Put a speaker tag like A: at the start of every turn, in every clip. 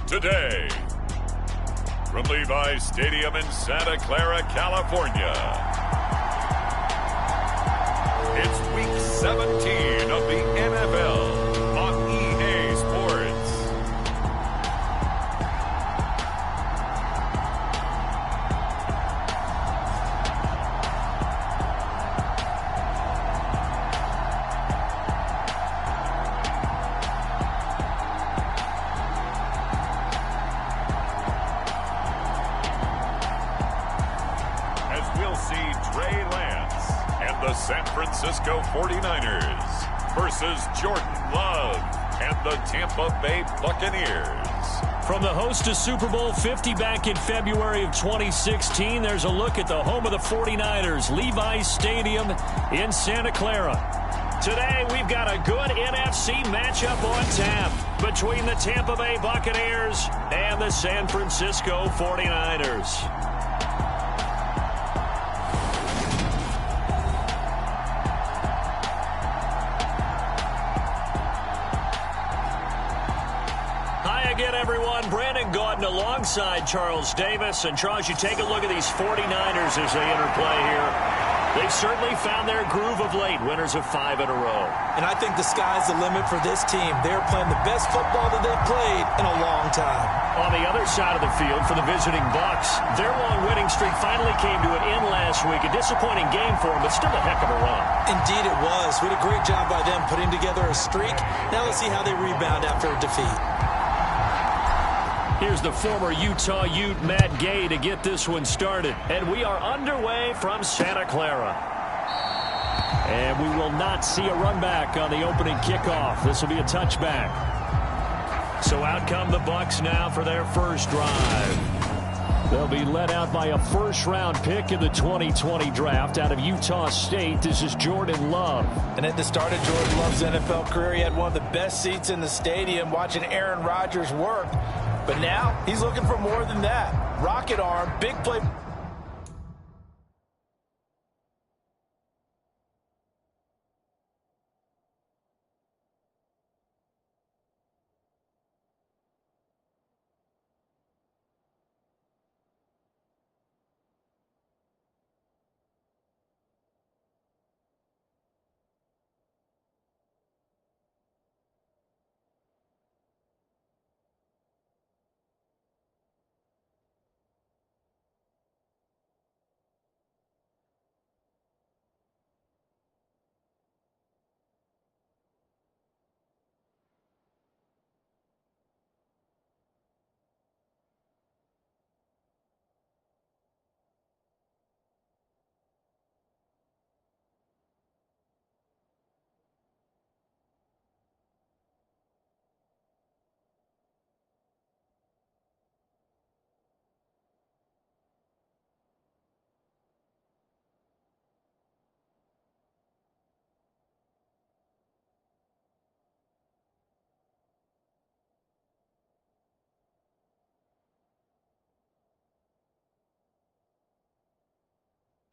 A: today. From Levi's Stadium in Santa Clara, California, it's Week 17 of the NFL on EA Sports. San Francisco 49ers versus Jordan Love and the Tampa Bay Buccaneers.
B: From the host to Super Bowl 50 back in February of 2016, there's a look at the home of the 49ers, Levi's Stadium in Santa Clara. Today, we've got a good NFC matchup on tap between the Tampa Bay Buccaneers and the San Francisco 49ers. Brandon Gaudin alongside Charles Davis. And Charles, you take a look at these 49ers as they interplay here. They've certainly found their groove of late, winners of 5 in a row.
C: And I think the sky's the limit for this team. They're playing the best football that they've played in a long time.
B: On the other side of the field for the visiting Bucs, their long winning streak finally came to an end last week. A disappointing game for them, but still a heck of a run.
C: Indeed it was. We did a great job by them putting together a streak. Now let's see how they rebound after a defeat.
B: Here's the former Utah Ute, Matt Gay, to get this one started. And we are underway from Santa Clara. And we will not see a run back on the opening kickoff. This will be a touchback. So out come the Bucs now for their first drive. They'll be led out by a first-round pick in the 2020 draft out of Utah State. This is Jordan Love.
C: And at the start of Jordan Love's NFL career, he had one of the best seats in the stadium watching Aaron Rodgers work. But now he's looking for more than that. Rocket arm, big play.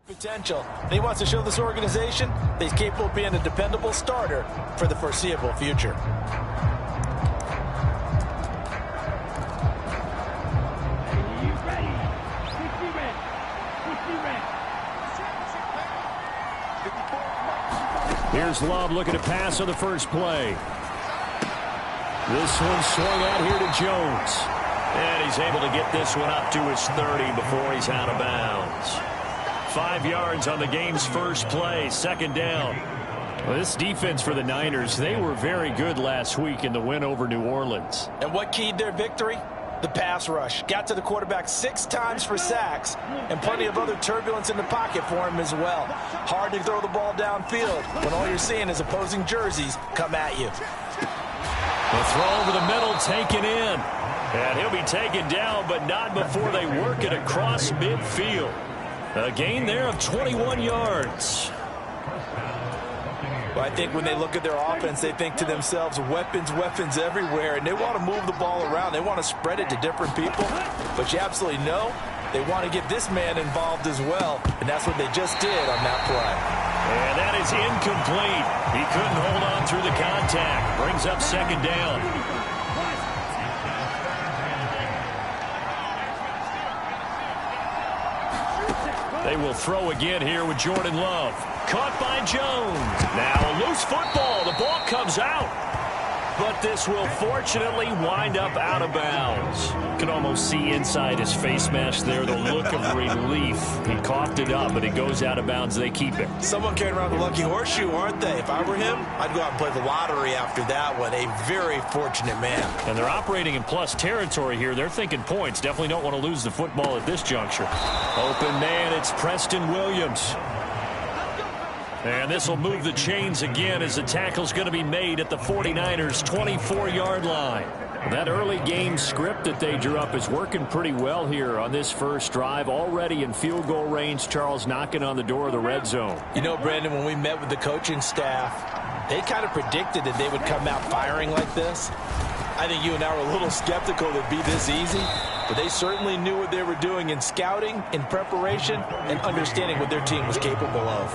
C: Potential. And he wants to show this organization that he's capable of being a dependable starter for the foreseeable future.
B: Here's Love looking to pass on the first play. This one swung out here to Jones. And he's able to get this one up to his 30 before he's out of bounds. 5 yards on the game's first play, second down. Well, this defense for the Niners, they were very good last week in the win over New Orleans.
C: And what keyed their victory? The pass rush. Got to the quarterback 6 times for sacks, and plenty of other turbulence in the pocket for him as well. Hard to throw the ball downfield when all you're seeing is opposing jerseys come at you.
B: The throw over the middle taken in. And he'll be taken down, but not before they work it across midfield. A gain there of 21 yards.
C: Well, I think when they look at their offense, they think to themselves, weapons, weapons everywhere, and they want to move the ball around. They want to spread it to different people, but you absolutely know they want to get this man involved as well, and that's what they just did on that play.
B: And that is incomplete. He couldn't hold on through the contact. Brings up second down. They will throw again here with Jordan Love. Caught by Jones. Now a loose football. The ball comes out. But this will fortunately wind up out of bounds. You can almost see inside his face mask there the look of relief. He coughed it up, but it goes out of bounds. They keep it.
C: Someone carrying around the lucky horseshoe, aren't they? If I were him, I'd go out and play the lottery after that one. A very fortunate man.
B: And they're operating in plus territory here. They're thinking points. Definitely don't want to lose the football at this juncture. Open man, it's Preston Williams. And this will move the chains again as the tackle's going to be made at the 49ers' 24-yard line. That early game script that they drew up is working pretty well here on this first drive. Already in field goal range, Charles knocking on the door of the red zone.
C: You know, Brandon, when we met with the coaching staff, they kind of predicted that they would come out firing like this. I think you and I were a little skeptical that it'd be this easy, but they certainly knew what they were doing in scouting, in preparation, and understanding what their team was capable of.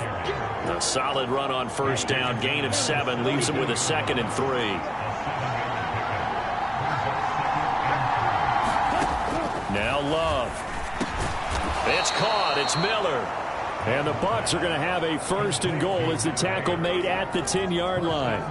B: A solid run on first down. Gain of 7 leaves them with a 2nd and 3. Now Love. It's caught. It's Miller. And the Bucs are going to have a 1st and goal as the tackle made at the 10-yard line.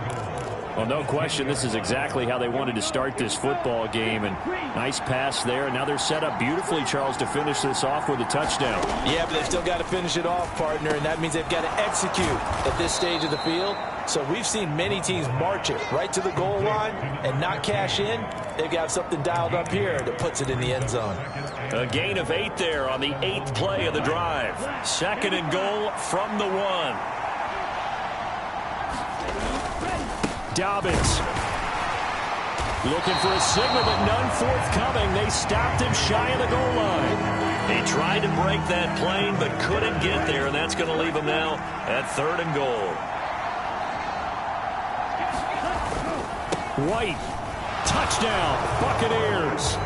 B: Well, no question, this is exactly how they wanted to start this football game. And nice pass there. And now they're set up beautifully, Charles, to finish this off with a touchdown.
C: Yeah, but they've still got to finish it off, partner, and that means they've got to execute at this stage of the field. So we've seen many teams march it right to the goal line and not cash in. They've got something dialed up here that puts it in the end zone.
B: A gain of 8 there on the 8th play of the drive. 2nd and goal from the 1. Dobbins looking for a signal, but none forthcoming. They stopped him shy of the goal line. He tried to break that plane, but couldn't get there, and that's going to leave him now at 3rd and goal. White, touchdown, Buccaneers.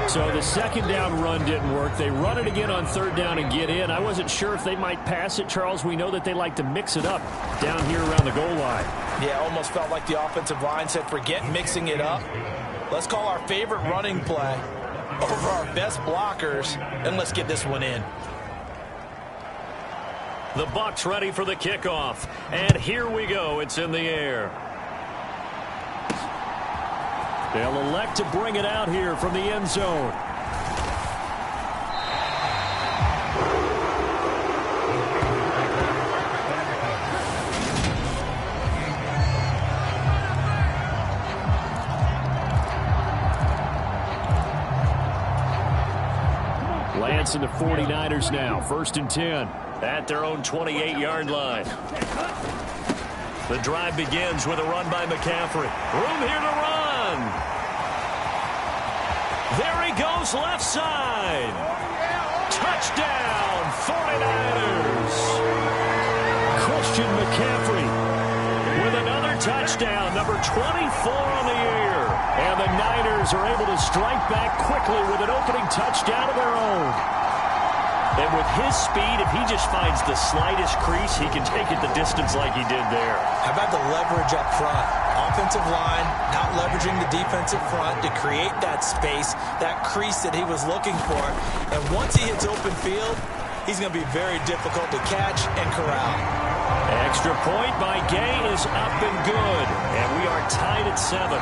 B: So the 2nd down run didn't work. They run it again on 3rd down and get in. I wasn't sure if they might pass it, Charles. We know that they like to mix it up down here around the goal line.
C: Yeah, almost felt like the offensive line said, forget mixing it up. Let's call our favorite running play over our best blockers, and let's get this one in.
B: The Bucs ready for the kickoff. And here we go. It's in the air. They'll elect to bring it out here from the end zone. Lance and the 49ers now. 1st and 10 at their own 28-yard line. The drive begins with a run by McCaffrey. Room here to run. There he goes, left side. Touchdown, 49ers. Christian McCaffrey with another touchdown, number 24 on the year. And the Niners are able to strike back quickly with an opening touchdown of their own. And with his speed, if he just finds the slightest crease, he can take it the distance like he did there.
C: How about the leverage up front? Offensive line out leveraging the defensive front to create that space, that crease that he was looking for. And once he hits open field, he's going to be very difficult to catch and corral.
B: Extra point by Gay is up and good. And we are tied at 7.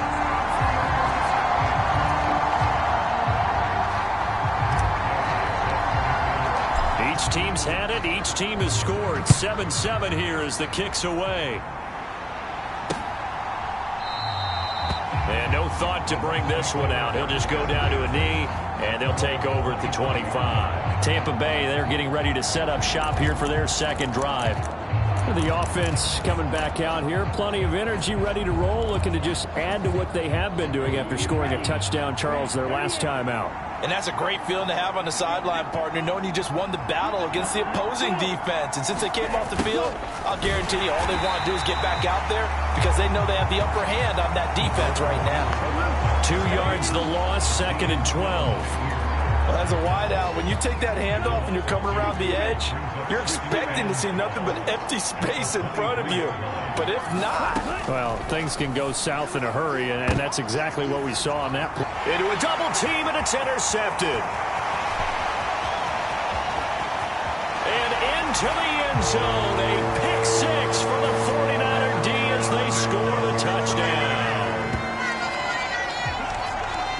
B: Each team's had it. Each team has scored. 7-7 here as the kick's away. And no thought to bring this one out. He'll just go down to a knee, and they'll take over at the 25. Tampa Bay, they're getting ready to set up shop here for their 2nd drive. The offense coming back out here. Plenty of energy, ready to roll, looking to just add to what they have been doing after scoring a touchdown, Charles, their last time out.
C: And that's a great feeling to have on the sideline, partner, knowing you just won the battle against the opposing defense. And since they came off the field, I'll guarantee you all they want to do is get back out there because they know they have the upper hand on that defense right now.
B: 2 yards the loss, 2nd and 12.
C: As a wideout, when you take that handoff and you're coming around the edge, you're expecting to see nothing but empty space in front of you. But if not...
B: Well, things can go south in a hurry, and that's exactly what we saw on that play. Into a double team, and it's intercepted. And into the end zone, a pick six for the 49er D as they score the touchdown.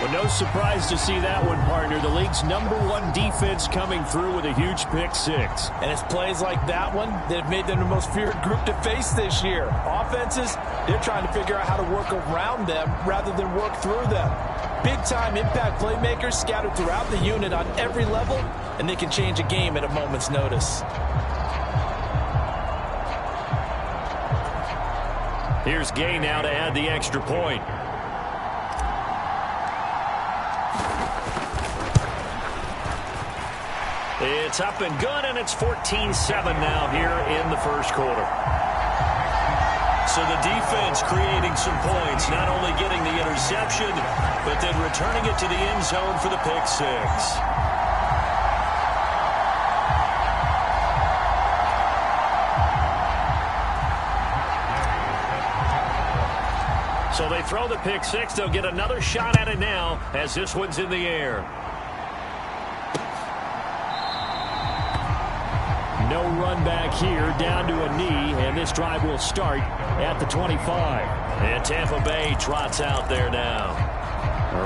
B: Well, no surprise to see that one, partner. The league's #1 defense coming through with a huge pick six.
C: And it's plays like that one that have made them the most feared group to face this year. Offenses, they're trying to figure out how to work around them rather than work through them. Big-time impact playmakers scattered throughout the unit on every level, and they can change a game at a moment's notice.
B: Here's Gay now to add the extra point. It's up and good, and it's 14-7 now here in the first quarter. So the defense creating some points, not only getting the interception, but then returning it to the end zone for the pick six. So they throw the pick six. They'll get another shot at it now as this one's in the air. No run back here, down to a knee, and this drive will start at the 25. And Tampa Bay trots out there now.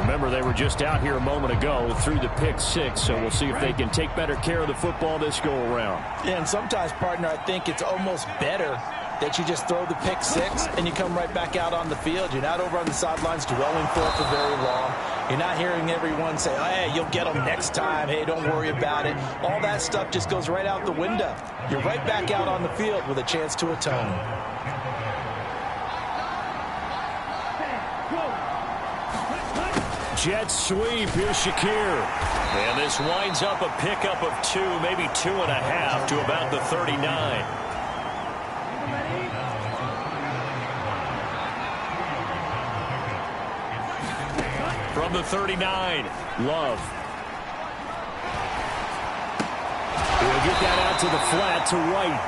B: Remember, they were just out here a moment ago through the pick six, so we'll see if they can take better care of the football this go-around.
C: Yeah, and sometimes, partner, I think it's almost better that you just throw the pick six and you come right back out on the field. You're not over on the sidelines dwelling for it for very long. You're not hearing everyone say, oh, hey, you'll get them next time. Hey, don't worry about it. All that stuff just goes right out the window. You're right back out on the field with a chance to atone.
B: Jet sweep. Here's Shakir. And this winds up a pickup of 2, maybe 2.5 to about the 39. From the 39, Love. He'll get that out to the flat to White.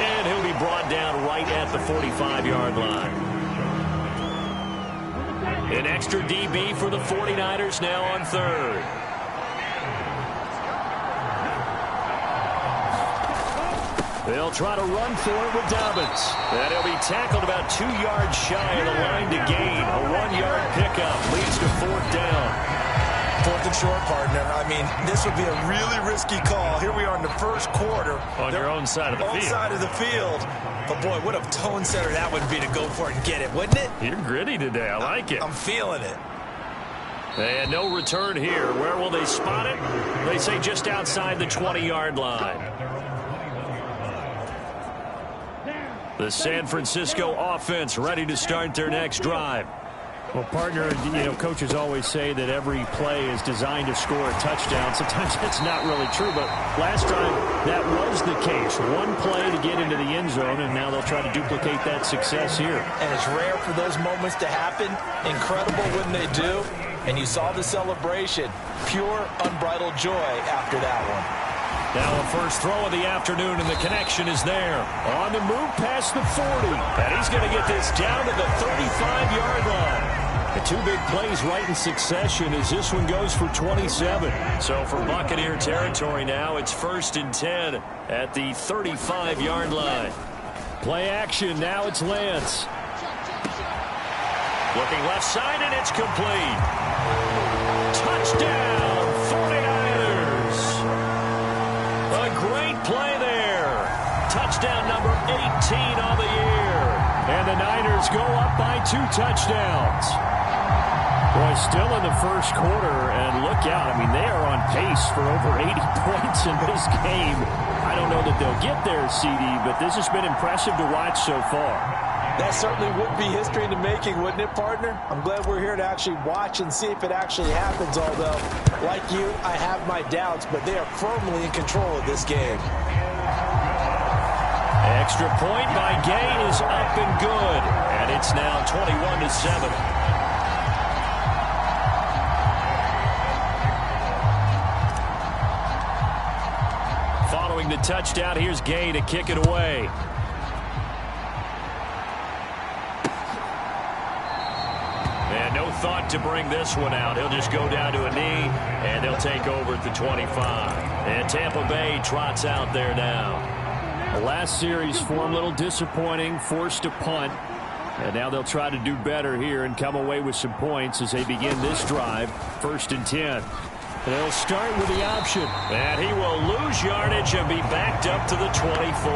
B: And he'll be brought down right at the 45-yard line. An extra DB for the 49ers now on third. They'll try to run for it with Dobbins. And he'll be tackled about 2 yards shy of the line to gain. A 1-yard pickup leads to 4th down.
C: 4th and short, partner. I mean, this would be a really risky call. Here we are in the first quarter.
B: On your own side of the field.
C: Own side of the field. But, boy, what a tone setter that would be to go for it and get it, wouldn't it?
B: You're gritty today. I like it.
C: I'm feeling it.
B: And no return here. Where will they spot it? They say just outside the 20-yard line. The San Francisco offense ready to start their next drive. Well, partner, you know, coaches always say that every play is designed to score a touchdown. Sometimes that's not really true, but last time that was the case. One play to get into the end zone, and now they'll try to duplicate that success here.
C: And it's rare for those moments to happen. Incredible when they do. And you saw the celebration. Pure, unbridled joy after that one.
B: Now a first throw of the afternoon, and the connection is there. On the move past the 40. And he's going to get this down to the 35-yard line. The 2 big plays right in succession as this one goes for 27. So for Buccaneer territory now, it's 1st and 10 at the 35-yard line. Play action. Now it's Lance. Looking left side, and it's complete. Touchdown, 49ers. A great play there. Touchdown number 18 on the year. And the Niners go up by 2 touchdowns. Boy, still in the first quarter, and look out. I mean, they are on pace for over 80 points in this game. I don't know that they'll get there, CD, but this has been impressive to watch so far.
C: That certainly would be history in the making, wouldn't it, partner? I'm glad we're here to actually watch and see if it actually happens, although, like you, I have my doubts, but they are firmly in control of this game.
B: Extra point by Gay is up and good, and it's now 21-7. Following the touchdown, here's Gay to kick it away. And no thought to bring this one out. He'll just go down to a knee, and they'll take over at the 25. And Tampa Bay trots out there now.
D: The last series for him, a little disappointing, forced a punt. And now they'll try to do better here and come away with some points as they begin this drive. 1st and 10.
B: They'll start with the option. And he will lose yardage and be backed up to the 24.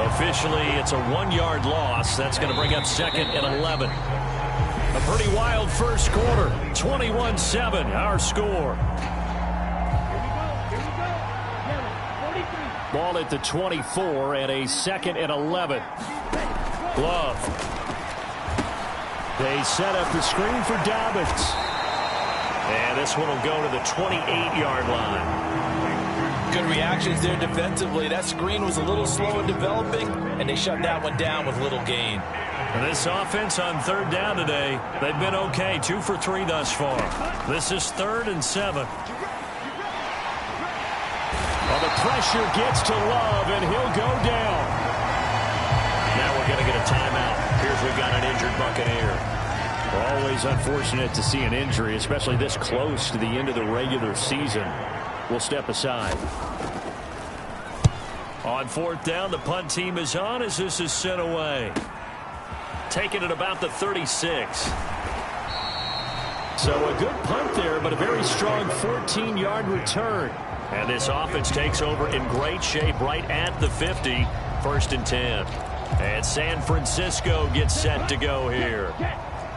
B: Officially, it's a 1-yard loss. That's going to bring up 2nd and 11. A pretty wild first quarter. 21-7, our score. Ball at the 24 and a 2nd and 11. Glove. They set up the screen for Dobbins. And this one will go to the 28-yard line.
C: Good reactions there defensively. That screen was a little slow in developing, and they shut that one down with little gain.
B: And this offense on 3rd down today, they've been okay. 2 for 3 thus far. This is 3rd and 7. Well, the pressure gets to Love, and he'll go down. Now we're going to get a timeout. Here's we've got an injured Buccaneer.
D: Always unfortunate to see an injury, especially this close to the end of the regular season. We'll step aside.
B: On 4th down, the punt team is on as this is sent away. Taking it about the 36. So a good punt there, but a very strong 14-yard return. And this offense takes over in great shape right at the 50. 1st and 10. And San Francisco gets set to go here.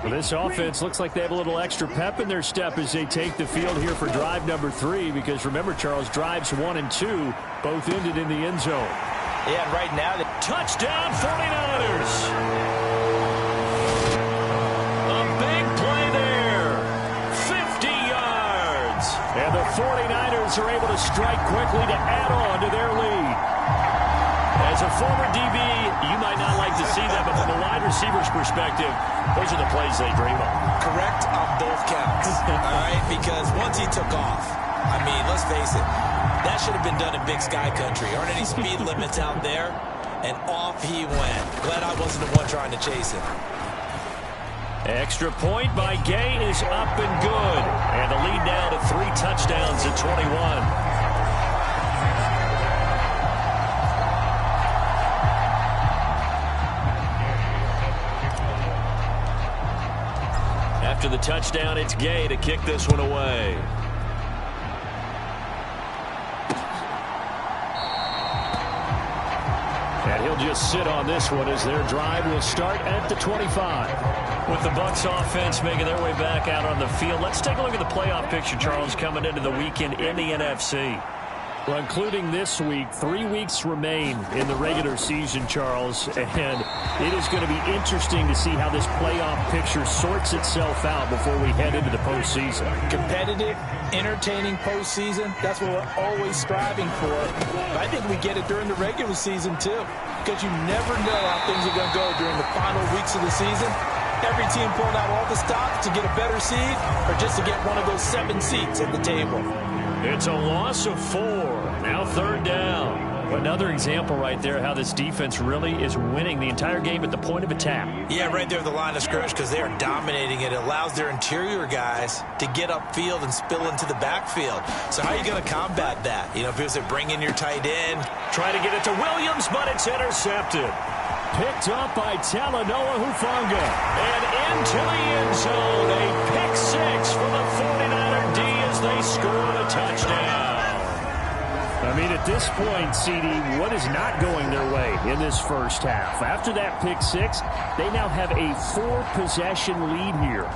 D: Well, this offense looks like they have a little extra pep in their step as they take the field here for drive number 3. Because remember, Charles, drives 1 and 2 both ended in the end zone.
C: Yeah, and right now,
B: touchdown 49ers. A big play there. 50 yards.
D: And the 49ers are able to strike quickly to add on to their lead.
B: As a former DB, you might not like to see that, but from a wide receiver's perspective, those are the plays they dream of.
C: Correct on both counts, all right? Because once he took off, I mean, let's face it, that should have been done in Big Sky Country. Aren't any speed limits out there? And off he went. Glad I wasn't the one trying to chase him.
B: Extra point by Gay is up and good. And the lead now to 3 touchdowns at 21. After the touchdown, it's Gay to kick this one away.
D: And he'll just sit on this one as their drive will start at the 25.
B: With the Bucs offense making their way back out on the field, let's take a look at the playoff picture, Charles, coming into the weekend in the NFC.
D: Well, including this week, 3 weeks remain in the regular season, Charles, and it is going to be interesting to see how this playoff picture sorts itself out before we head into the postseason.
C: Competitive, entertaining postseason, that's what we're always striving for. But I think we get it during the regular season, too, because you never know how things are going to go during the final weeks of the season. Every team pulling out all the stops to get a better seed or just to get one of those 7 seats at the table.
B: It's a loss of 4. Now 3rd down.
D: Another example right there how this defense really is winning the entire game at the point of attack.
C: Yeah, right there at the line of scrimmage because they are dominating it. It allows their interior guys to get upfield and spill into the backfield. So how are you going to combat that? You know, if it was to bring in your tight end.
B: Try to get it to Williams, but it's intercepted.
D: Picked up by Talanoa Hufanga.
B: And into the end zone. A pick 6 for the 49er D as they score a touchdown.
D: I mean, at this point, CD, what is not going their way in this first half? After that pick 6, they now have a 4-possession lead here.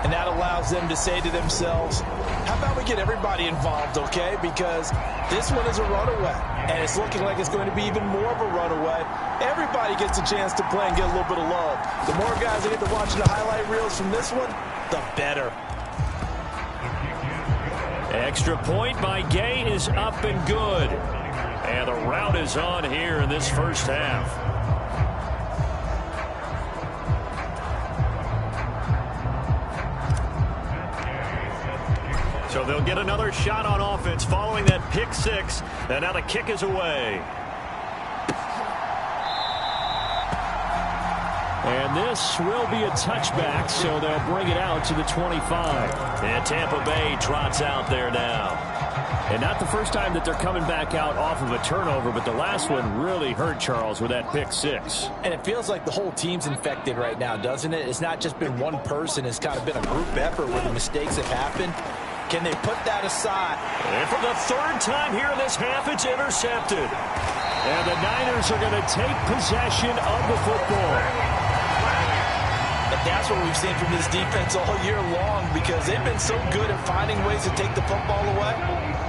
C: And that allows them to say to themselves, how about we get everybody involved, okay? Because this one is a runaway, and it's looking like it's going to be even more of a runaway. Everybody gets a chance to play and get a little bit of love. The more guys that get to watch the highlight reels from this one, the better.
B: Extra point by Gay is up and good. And the route is on here in this first half. So they'll get another shot on offense following that pick six. And now the kick is away.
D: And this will be a touchback, so they'll bring it out to the 25.
B: And Tampa Bay trots out there now.
D: And not the first time that they're coming back out off of a turnover, but the last one really hurt Charles with that pick six.
C: And it feels like the whole team's infected right now, doesn't it? It's not just been one person. It's kind of been a group effort where the mistakes have happened. Can they put that aside?
B: And for the third time here in this half, it's intercepted.
D: And the Niners are going to take possession of the football.
C: And that's what we've seen from this defense all year long, because they've been so good at finding ways to take the football away.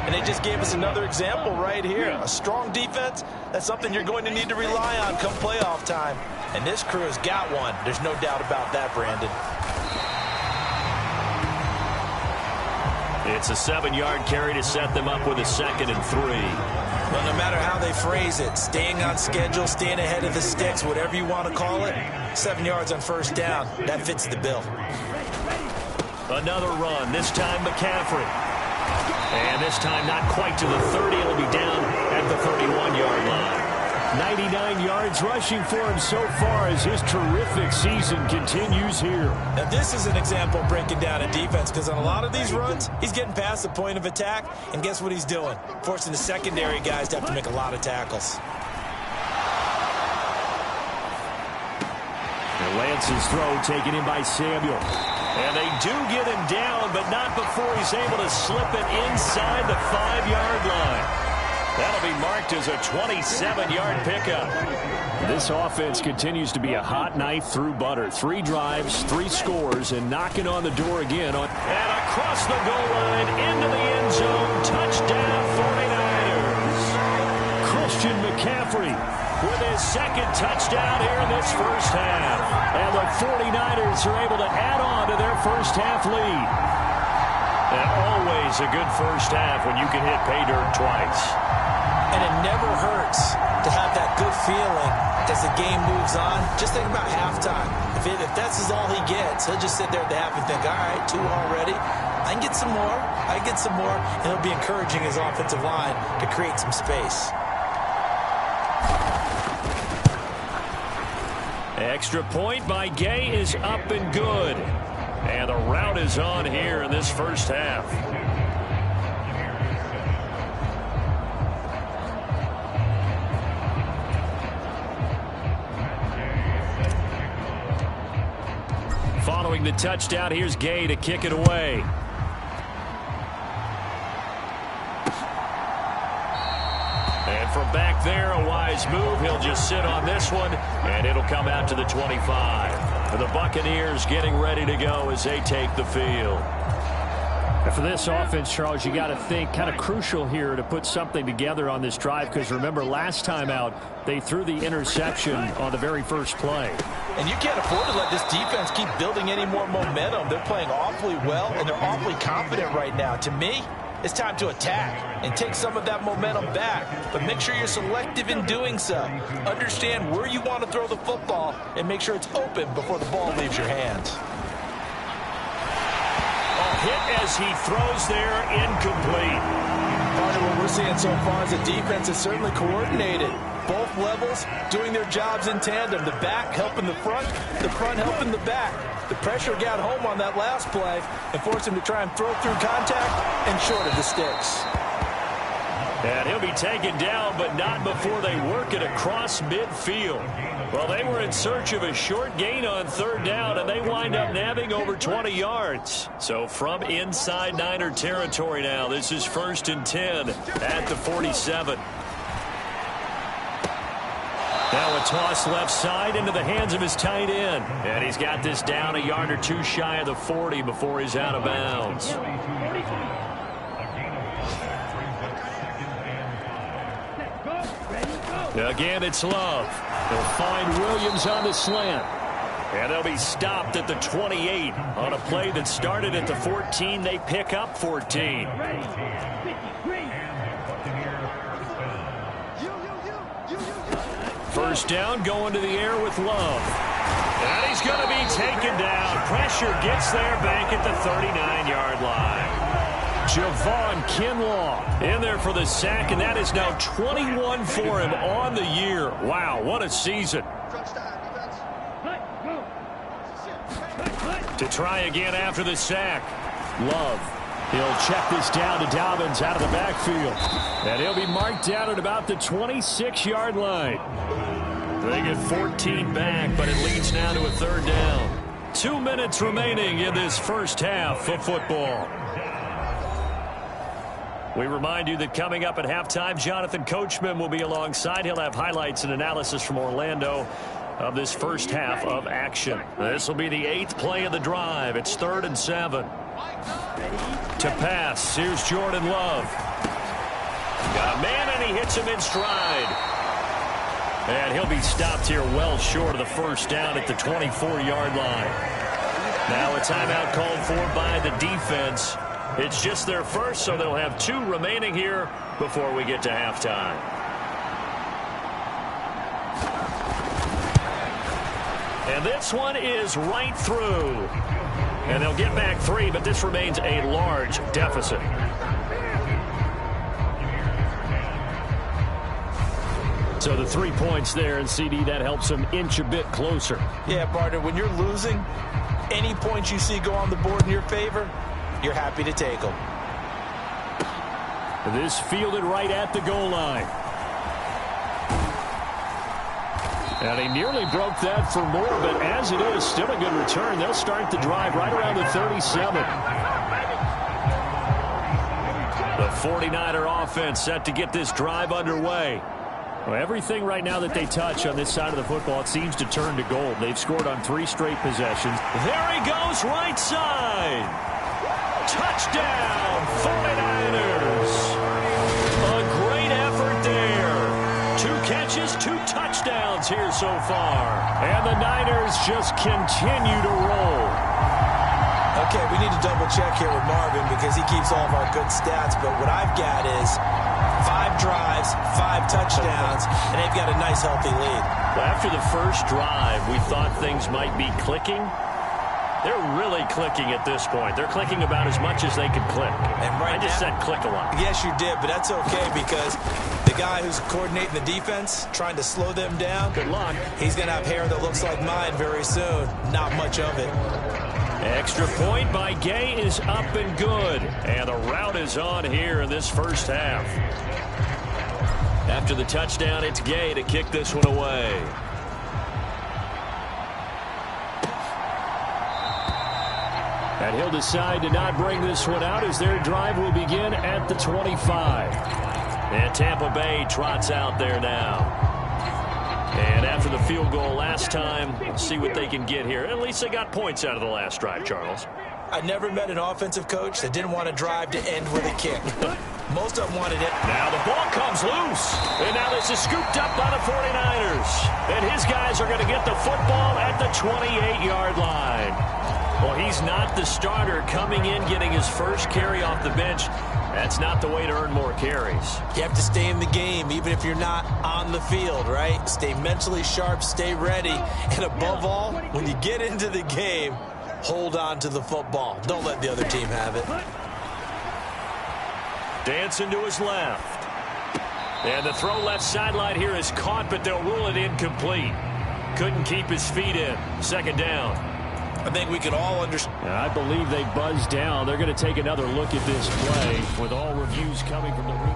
C: And they just gave us another example right here. A strong defense, that's something you're going to need to rely on come playoff time. And this crew has got one. There's no doubt about that, Brandon.
B: It's a 7-yard carry to set them up with a 2nd and 3.
C: Well, no matter how they phrase it, staying on schedule, staying ahead of the sticks, whatever you want to call it, 7 yards on first down, that fits the bill.
B: Another run, this time McCaffrey. And this time not quite to the 30. It'll be down at the 31-yard line.
D: 99 yards rushing for him so far as his terrific season continues here.
C: Now, this is an example of breaking down a defense, because on a lot of these runs, he's getting past the point of attack, and guess what he's doing? Forcing the secondary guys to have to make a lot of tackles.
D: And Lance's throw taken in by Samuel.
B: And they do get him down, but not before he's able to slip it inside the 5-yard line. That'll be marked as a 27-yard pickup.
D: This offense continues to be a hot knife through butter. 3 drives, 3 scores, and knocking on the door again.
B: And across the goal line, into the end zone, touchdown 49ers.
D: Christian McCaffrey
B: with his 2nd touchdown here in this first half.
D: And the 49ers are able to add on to their first half lead.
B: And always a good first half when you can hit pay dirt twice.
C: And it never hurts to have that good feeling as the game moves on. Just think about halftime. If that's all he gets, he'll just sit there at the half and think, all right, 2 already. I can get some more. I can get some more. And he'll be encouraging his offensive line to create some space.
B: Extra point by Gay is up and good. And the route is on here in this first half. Following the touchdown, here's Gay to kick it away. And from back there, a wise move. He'll just sit on this one, and it'll come out to the 25. The Buccaneers getting ready to go as they take the field.
D: And for this offense, Charles, you got to think kind of crucial here to put something together on this drive, because remember last time out they threw the interception on the very first play.
C: And you can't afford to let this defense keep building any more momentum. They're playing awfully well, and they're awfully confident right now. To me, it's time to attack and take some of that momentum back. But make sure you're selective in doing so. Understand where you want to throw the football and make sure it's open before the ball leaves your hands.
B: Hit as he throws there, incomplete.
C: Part of what we're seeing so far is the defense is certainly coordinated. Both levels doing their jobs in tandem. The back helping the front helping the back. The pressure got home on that last play and forced him to try and throw through contact and short of the sticks.
B: And he'll be taken down, but not before they work it across midfield. Well, they were in search of a short gain on 3rd down, and they wind up nabbing over 20 yards. So from inside Niner territory now, this is 1st and 10 at the 47. Now a toss left side into the hands of his tight end. And he's got this down a yard or 2 shy of the 40 before he's out of bounds. Again, it's Love.
D: They'll find Williams on the slant.
B: And they'll be stopped at the 28 on a play that started at the 14. They pick up 14. First down, going to the air with Love. And he's going to be taken down. Pressure gets there back at the 39-yard line. Javon Kinlaw in there for the sack, and that is now 21 for him on the year. Wow, what a season. To try again after the sack. Love. He'll check this down to Dobbins out of the backfield. And he'll be marked down at about the 26-yard line. They get 14 back, but it leads now to a third down. 2 minutes remaining in this first half of football. We remind you that coming up at halftime, Jonathan Coachman will be alongside. He'll have highlights and analysis from Orlando of this first half of action. This will be the 8th play of the drive. It's 3rd and 7. To pass, here's Jordan Love. Got a man, and he hits him in stride. And he'll be stopped here well short of the first down at the 24-yard line. Now a timeout called for by the defense. It's just their first, so they'll have 2 remaining here before we get to halftime. And this one is right through. And they'll get back 3, but this remains a large deficit. So the 3 points there, and CD, that helps them inch a bit closer.
C: Yeah, partner, when you're losing, any points you see go on the board in your favor, you're happy to take them.
B: This fielded right at the goal line. And he nearly broke that for more, but as it is, still a good return. They'll start the drive right around the 37. The 49er offense set to get this drive underway. Well, everything right now that they touch on this side of the football, it seems to turn to gold. They've scored on 3 straight possessions. There he goes, right side. Touchdown, 49ers. A great effort there. 2 catches, 2 touchdowns here so far. And the Niners just continue to roll.
C: Okay, we need to double check here with Marvin because he keeps all of our good stats, but what I've got is 5 drives, 5 touchdowns, and they've got a nice healthy lead.
B: Well, after the first drive, we thought things might be clicking. They're really clicking at this point. They're clicking about as much as they can click.
C: And right
B: I just said click a lot.
C: Yes, you did, but that's okay because the guy who's coordinating the defense, trying to slow them down,
B: good luck.
C: He's going to have hair that looks like mine very soon. Not much of it.
B: Extra point by Gay is up and good. And the route is on here in this first half. After the touchdown, it's Gay to kick this one away. And he'll decide to not bring this one out as their drive will begin at the 25. And Tampa Bay trots out there now. And after the field goal last time, we'll see what they can get here. At least they got points out of the last drive, Charles.
C: I never met an offensive coach that didn't want to drive to end with a kick. Most of them wanted it.
B: Now the ball comes loose. And now this is scooped up by the 49ers. And his guys are going to get the football at the 28-yard line. Well, he's not the starter coming in, getting his first carry off the bench. That's not the way to earn more carries.
C: You have to stay in the game, even if you're not on the field, right? Stay mentally sharp, stay ready. And above all, when you get into the game, hold on to the football. Don't let the other team have it.
B: Dancing to his left. And the throw left sideline here is caught, but they'll rule it incomplete. Couldn't keep his feet in. 2nd down.
C: I think we can all understand.
B: I believe they buzzed down. They're going to take another look at this play with all reviews coming from the room.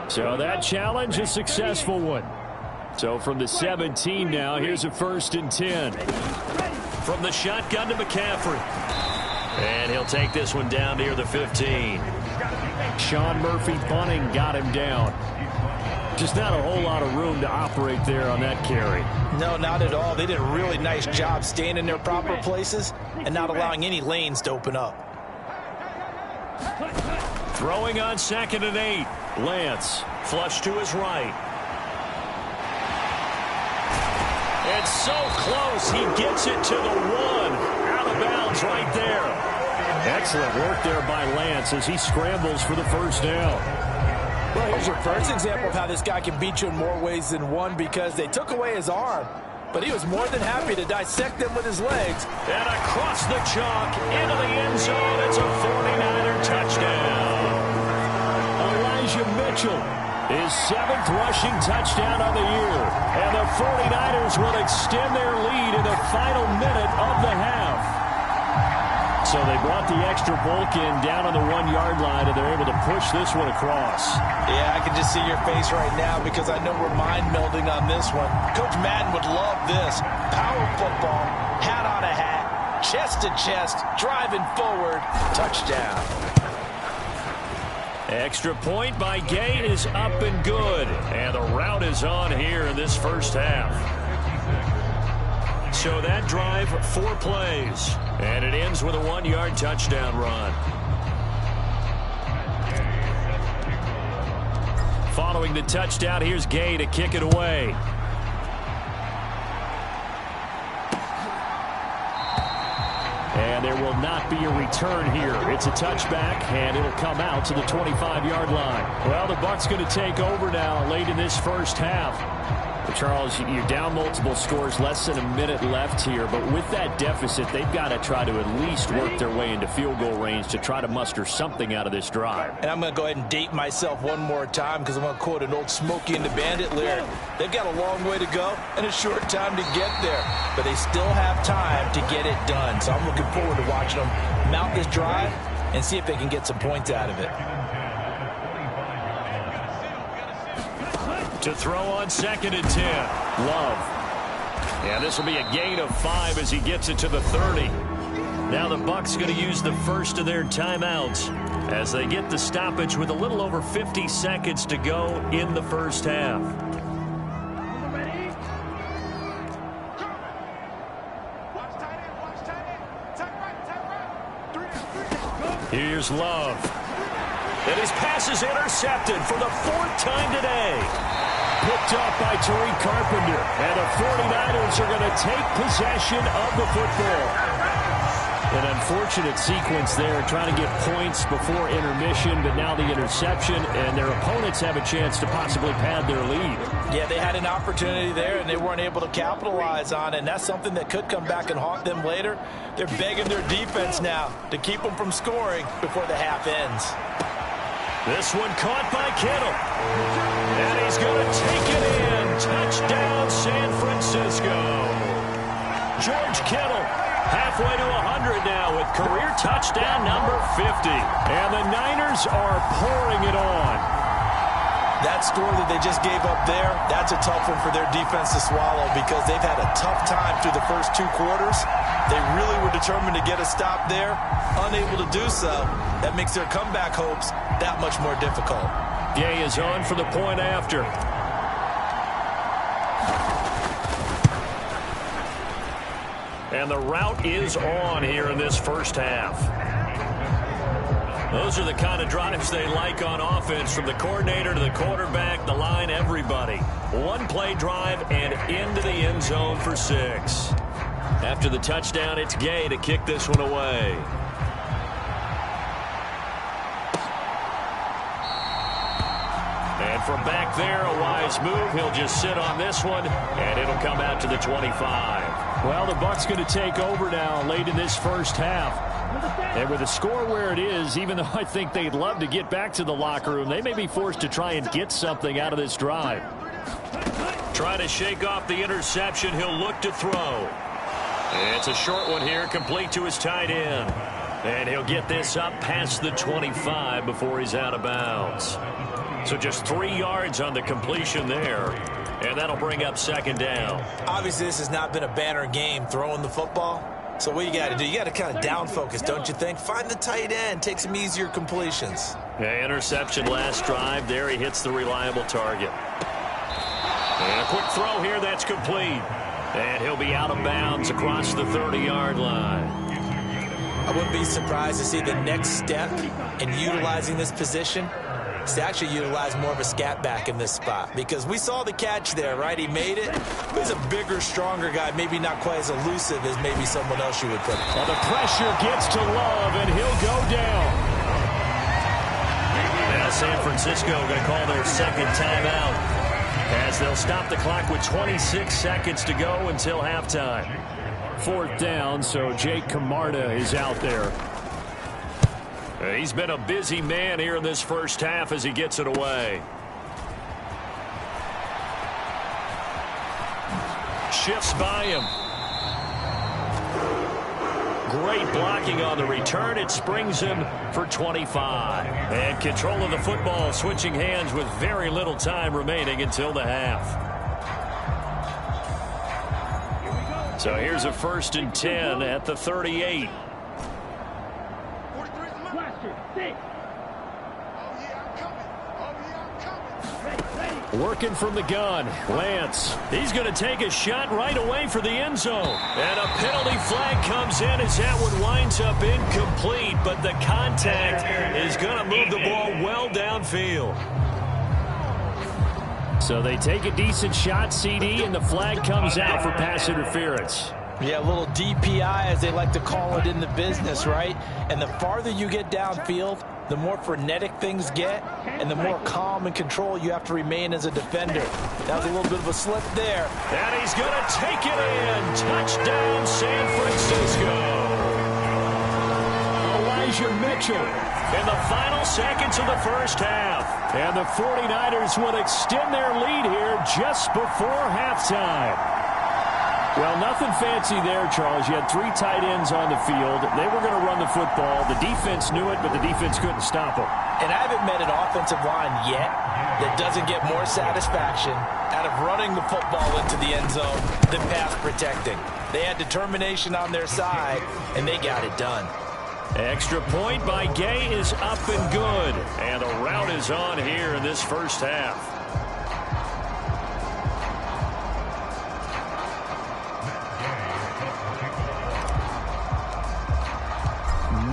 B: So that challenge, a successful one. So from the 17 now, here's a 1st and 10. From the shotgun to McCaffrey. And he'll take this one down near the 15. Sean Murphy-Bunting got him down. Just not a whole lot of room to operate there on that carry.
C: No, not at all. They did a really nice job staying in their proper places and not allowing any lanes to open up.
B: Throwing on 2nd and 8. Lance, flush to his right. It's so close. He gets it to the 1. Out of bounds right there. Excellent work there by Lance as he scrambles for the first down.
E: Well, here's your first example of how this guy can beat you in more ways than one because they took away his arm.
C: but he was more than happy to dissect them with his legs.
B: And across the chalk, into the end zone, it's a 49er touchdown. Elijah Mitchell, his 7th rushing touchdown on the year. And the 49ers will extend their lead in the final minute of the half. So they brought the extra bulk in down on the 1-yard line, and they're able to push this one across.
C: Yeah, I can just see your face right now because I know we're mind-melding on this one. Coach Madden would love this. Power football, hat on a hat, chest to chest, driving forward, touchdown.
B: Extra point by Gay is up and good. And the route is on here in this first half. So that drive, 4 plays. And it ends with a 1-yard touchdown run. Following the touchdown, here's Gay to kick it away. And there will not be a return here. It's a touchback, and it'll come out to the 25-yard line. Well, the Bucs going to take over now late in this first half. Charles, you're down multiple scores, less than a minute left here, but with that deficit, they've got to try to at least work their way into field goal range to try to muster something out of this drive.
C: And I'm going to go ahead and date myself one more time because I'm going to quote an old Smokey and the Bandit lyric. They've got a long way to go and a short time to get there, but they still have time to get it done. So I'm looking forward to watching them mount this drive and see if they can get some points out of it.
B: To throw on 2nd and 10. Love. Yeah, this will be a gain of 5 as he gets it to the 30. Now the Bucs going to use the first of their timeouts as they get the stoppage with a little over 50 seconds to go in the first half. Here's Love. And his pass is intercepted for the 4th time today. Picked up by Tariq Carpenter. And the 49ers are going to take possession of the football. An unfortunate sequence there, trying to get points before intermission, but now the interception, and their opponents have a chance to possibly pad their lead.
C: Yeah, they had an opportunity there, and they weren't able to capitalize on it, and that's something that could come back and haunt them later. They're begging their defense now to keep them from scoring before the half ends.
B: This one caught by Kittle. And he's going to take it in. Touchdown, San Francisco. George Kittle, halfway to 100 now with career touchdown number 50. And the Niners are pouring it on.
C: That score that they just gave up there, that's a tough one for their defense to swallow because they've had a tough time through the first 2 quarters. They really were determined to get a stop there, unable to do so. That makes their comeback hopes that much more difficult.
B: Gay is on for the point after. And the route is on here in this first half. Those are the kind of drives they like on offense, from the coordinator to the quarterback, the line, everybody. 1-play drive and into the end zone for 6. After the touchdown, it's Gay to kick this one away. And from back there, a wise move. He'll just sit on this one, and it'll come out to the 25. Well, the Bucs going to take over now late in this first half. And with the score where it is, even though I think they'd love to get back to the locker room, they may be forced to try and get something out of this drive. Trying to shake off the interception. He'll look to throw. It's a short one here, complete to his tight end. And he'll get this up past the 25 before he's out of bounds. So just 3 yards on the completion there. And that'll bring up 2nd down.
C: Obviously, this has not been a banner game throwing the football. So what you got to do, you got to kind of down focus, don't you think? Find the tight end, take some easier completions.
B: Yeah, interception last drive. There he hits the reliable target. And a quick throw here, that's complete. And he'll be out of bounds across the 30-yard line.
C: I wouldn't be surprised to see the next step in utilizing this position is to actually utilize more of a scat back in this spot, because we saw the catch there, right? He made it. He's a bigger, stronger guy, maybe not quite as elusive as maybe someone else you would put.
B: Well, the pressure gets to Love, and he'll go down. Now San Francisco going to call their 2nd timeout as they'll stop the clock with 26 seconds to go until halftime.
D: 4th down, so Jake Camarda is out there.
B: He's been a busy man here in this first half as he gets it away. Shifts by him. Great blocking on the return. It springs him for 25. And control of the football switching hands with very little time remaining until the half. So here's a 1st and 10 at the 38.
D: Working from the gun, Lance.
B: He's going to take a shot right away for the end zone. And a penalty flag comes in as that one winds up incomplete, but the contact is going to move the ball well downfield.
D: So they take a decent shot, CD, and the flag comes out for pass interference.
C: Yeah, a little DPI, as they like to call it in the business, right? And the farther you get downfield, the more frenetic things get, and the more calm and control you have to remain as a defender. That was a little bit of a slip there.
B: And he's going to take it in. Touchdown, San Francisco.
D: Elijah Mitchell.
B: In the final seconds of the first half.
D: And the 49ers will extend their lead here just before halftime. Well, nothing fancy there, Charles. You had 3 tight ends on the field. They were going to run the football. The defense knew it, but the defense couldn't stop them.
C: And I haven't met an offensive line yet that doesn't get more satisfaction out of running the football into the end zone than pass protecting. They had determination on their side, and they got it done.
B: Extra point by Gay is up and good. And the route is on here in this first half.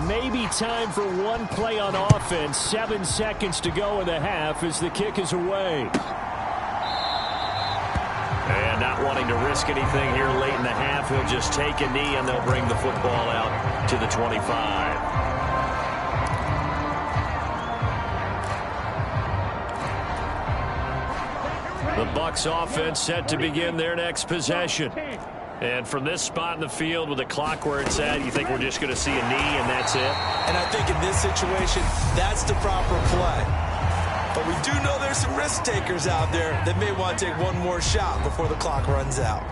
D: Maybe time for one play on offense. 7 seconds to go in the half as the kick is away.
B: And not wanting to risk anything here late in the half, he'll just take a knee and they'll bring the football out to the 25. The Bucs offense set to begin their next possession. And from this spot in the field with the clock where it's at, you think we're just going to see a knee and that's it?
C: And I think in this situation, that's the proper play. But we do know there's some risk takers out there that may want to take one more shot before the clock runs out.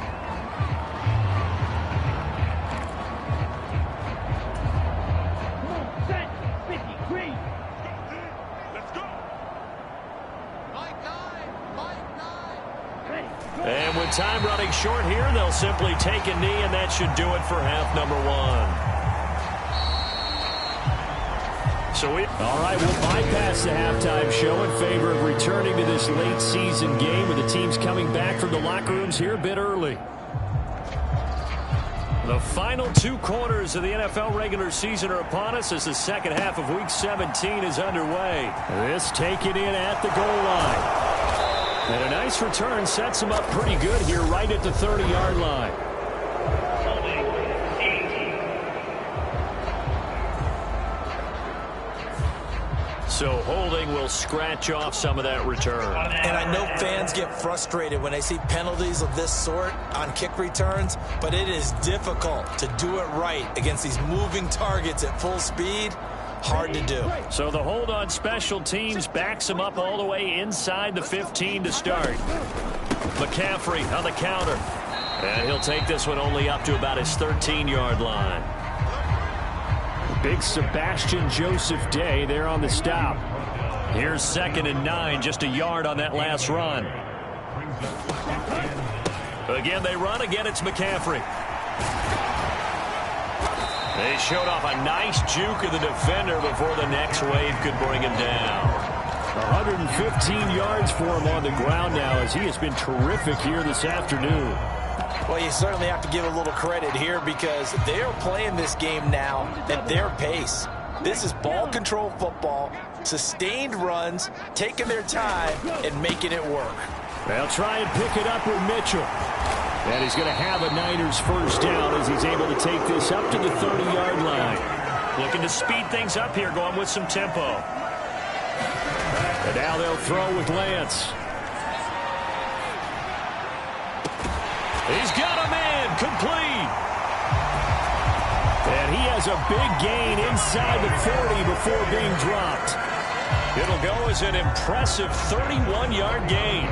B: And with time running short here, they'll simply take a knee, and that should do it for half number 1.
D: All right, we'll bypass the halftime show in favor of returning to this late season game with the teams coming back from the locker rooms here a bit early.
B: The final 2 quarters of the NFL regular season are upon us as the second half of Week 17 is underway.
D: This taken in at the goal line. And a nice return sets him up pretty good here right at the 30-yard line.
B: So holding will scratch off some of that return.
C: And I know fans get frustrated when they see penalties of this sort on kick returns, but it is difficult to do it right against these moving targets at full speed. Hard to do.
B: So the hold on special teams backs him up all the way inside the 15 to start. McCaffrey on the counter. And he'll take this one only up to about his 13-yard line.
D: Big Sebastian Joseph Day there on the stop.
B: Here's 2nd and 9, just a yard on that last run. Again, they run. Again, it's McCaffrey. They showed off a nice juke of the defender before the next wave could bring him down.
D: 115 yards for him on the ground now as he has been terrific here this afternoon.
C: Well, you certainly have to give a little credit here because they are playing this game now at their pace. This is ball control football, sustained runs, taking their time and making it work.
D: They'll try and pick it up with Mitchell. And he's going to have a Niners first down as he's able to take this up to the 30-yard line.
B: Looking to speed things up here, going with some tempo.
D: And now they'll throw with Lance.
B: He's got a man complete. And he has a big gain inside the 40 before being dropped. It'll go as an impressive 31-yard gain.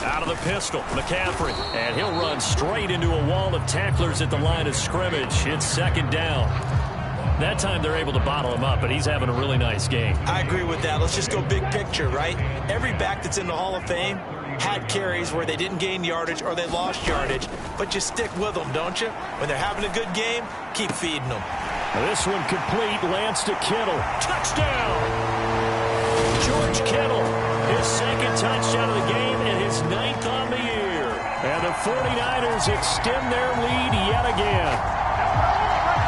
B: Out of the pistol, McCaffrey. And he'll run straight into a wall of tacklers at the line of scrimmage. It's second down. That time they're able to bottle him up, but he's having a really nice game.
C: I agree with that. Let's just go big picture, right? Every back that's in the Hall of Fame had carries where they didn't gain yardage or they lost yardage, but you stick with them, don't you? When they're having a good game, keep feeding them.
B: This one complete. Lance to Kittle. Touchdown! George Kittle, his second touchdown of the game and his 9th on the year. And the 49ers extend their lead yet again.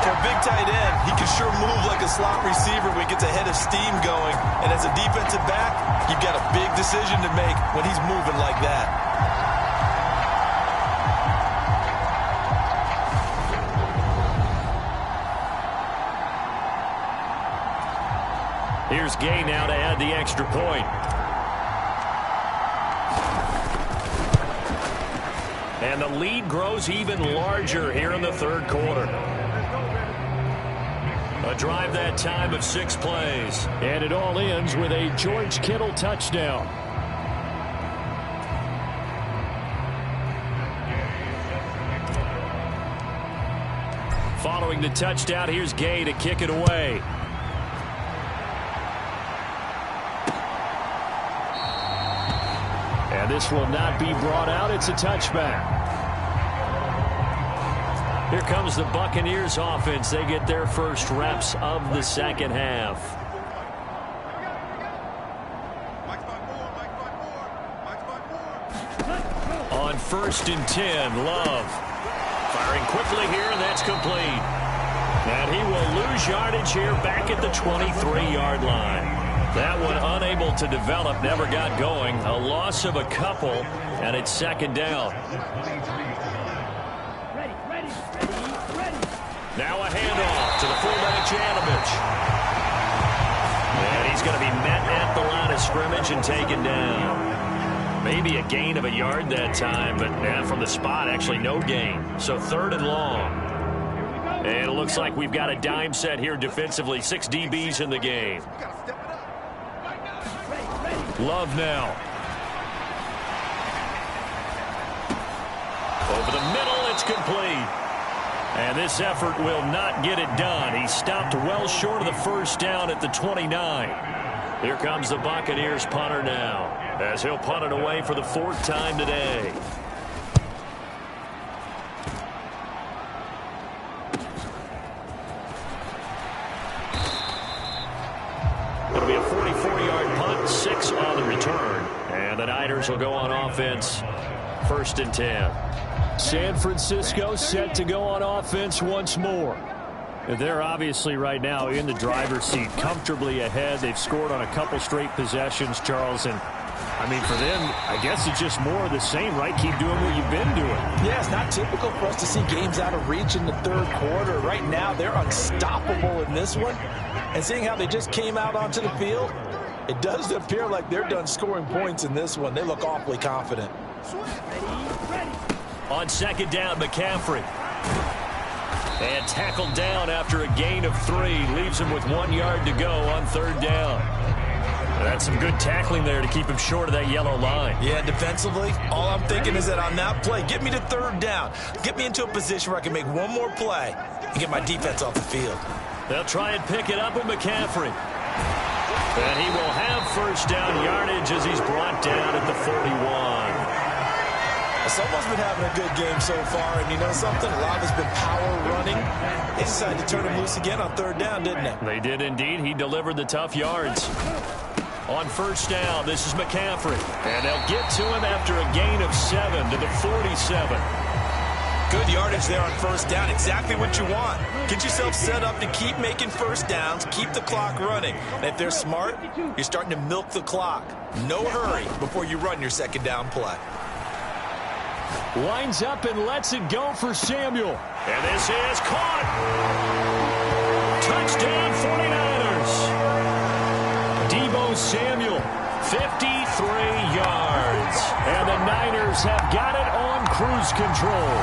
C: For a big tight end, he can sure move like a slot receiver when he gets a head of steam going. And as a defensive back, you've got a big decision to make when he's moving like that.
B: Here's Gay now to add the extra point. And the lead grows even larger here in the third quarter. A drive that time of 6 plays.
D: And it all ends with a George Kittle touchdown.
B: Following the touchdown, here's Gay to kick it away.
D: And this will not be brought out. It's a touchback.
B: Here comes the Buccaneers offense. They get their first reps of the second half. On 1st and 10, Love. Firing quickly here, and that's complete. And he will lose yardage here back at the 23-yard line. That one unable to develop, never got going. A loss of a couple, and it's second down. Now a handoff to the fullback, Janovich. And he's going to be met at the line of scrimmage and taken down. Maybe a gain of a yard that time, but from the spot, actually no gain. So 3rd and long. And it looks like we've got a dime set here defensively. 6 DBs in the game. Love now. Over the middle, it's complete. And this effort will not get it done. He stopped well short of the first down at the 29. Here comes the Buccaneers punter now, as he'll punt it away for the 4th time today. It'll be a 44-yard punt, 6 on the return. And the Niners will go on offense, 1st and 10.
D: San Francisco set to go on offense once more. They're obviously right now in the driver's seat, comfortably ahead. They've scored on a couple straight possessions, Charles. And, I mean, for them, I guess it's just more of the same, right? Keep doing what you've been doing.
C: Yeah, it's not typical for us to see games out of reach in the third quarter. Right now, they're unstoppable in this one. And seeing how they just came out onto the field, it does appear like they're done scoring points in this one. They look awfully confident.
B: On second down, McCaffrey. And tackled down after a gain of 3. Leaves him with 1 yard to go on 3rd down. That's some good tackling there to keep him short of that yellow line.
C: Yeah, defensively, all I'm thinking is that on that play, get me to 3rd down. Get me into a position where I can make one more play and get my defense off the field.
B: They'll try and pick it up with McCaffrey. And he will have first down yardage as he's brought down at the 41.
C: Someone's been having a good game so far, and you know something? A lot of it's been power running. They decided to turn him loose again on 3rd down, didn't they?
B: They did indeed. He delivered the tough yards. On first down, this is McCaffrey. And they'll get to him after a gain of 7 to the 47.
C: Good yardage there on first down. Exactly what you want. Get yourself set up to keep making first downs, keep the clock running. And if they're smart, you're starting to milk the clock. No hurry before you run your second down play.
D: Lines up and lets it go for Samuel.
B: And this is caught. Touchdown 49ers. Samuel. 53 yards. And the Niners have got it on cruise control.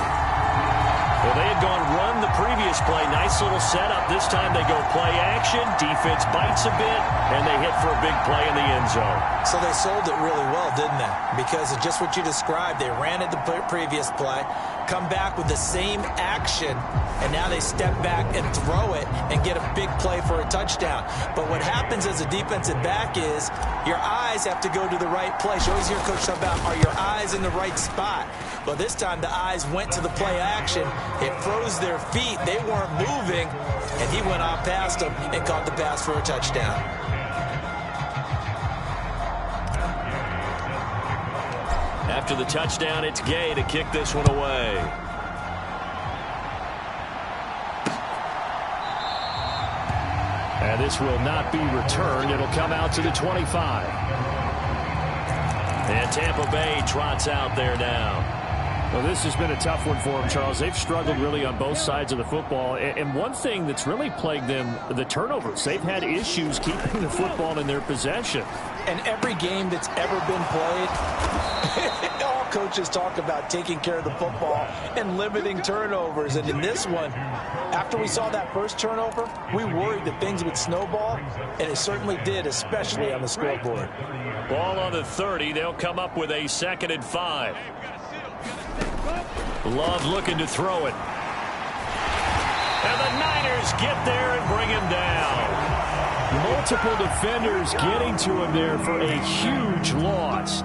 B: Well, they had gone run the previous play. Nice little setup. This time they go play action. Defense bites a bit, and they hit for a big play in the end zone.
C: So they sold it really well, didn't they? Because of just what you described. They ran it the previous play, come back with the same action, and now they step back and throw it and get a big play for a touchdown. But what happens as a defensive back is your eyes have to go to the right place. You always hear Coach talk about, are your eyes in the right spot? Well, this time the eyes went to the play action. It froze their feet. They weren't moving, and he went off past them and caught the pass for a touchdown.
B: After the touchdown, it's Gay to kick this one away. And this will not be returned. It'll come out to the 25. And Tampa Bay trots out there now.
D: Well, this has been a tough one for them, Charles. They've struggled really on both sides of the football. And one thing that's really plagued them, the turnovers. They've had issues keeping the football in their possession.
C: And every game that's ever been played, all coaches talk about taking care of the football and limiting turnovers. And in this one, after we saw that first turnover, we worried that things would snowball, and it certainly did, especially on the scoreboard.
B: Ball on the 30. They'll come up with a 2nd and 5. Love looking to throw it. And the Niners get there and bring him down.
D: Multiple defenders getting to him there for a huge loss.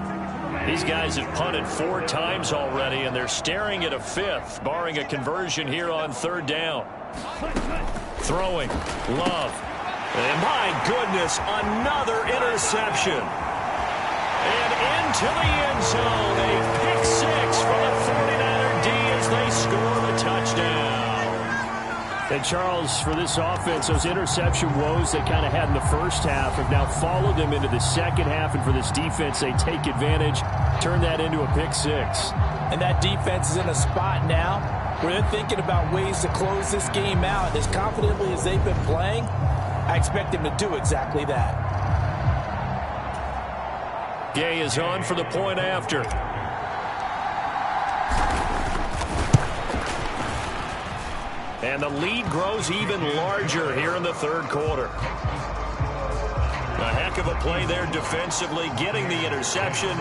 B: These guys have punted 4 times already, and they're staring at a 5th, barring a conversion here on 3rd down. Throwing. Love. And my goodness, another interception. And into the end zone, a pick 6 for the 49er D as they score the touchdown.
D: And Charles, for this offense, those interception woes they kind of had in the first half have now followed them into the second half. And for this defense, they take advantage, turn that into a pick 6.
C: And that defense is in a spot now where they're thinking about ways to close this game out. As confidently as they've been playing, I expect them to do exactly that.
B: Gay is on for the point after. And the lead grows even larger here in the 3rd quarter. A heck of a play there defensively, getting the interception,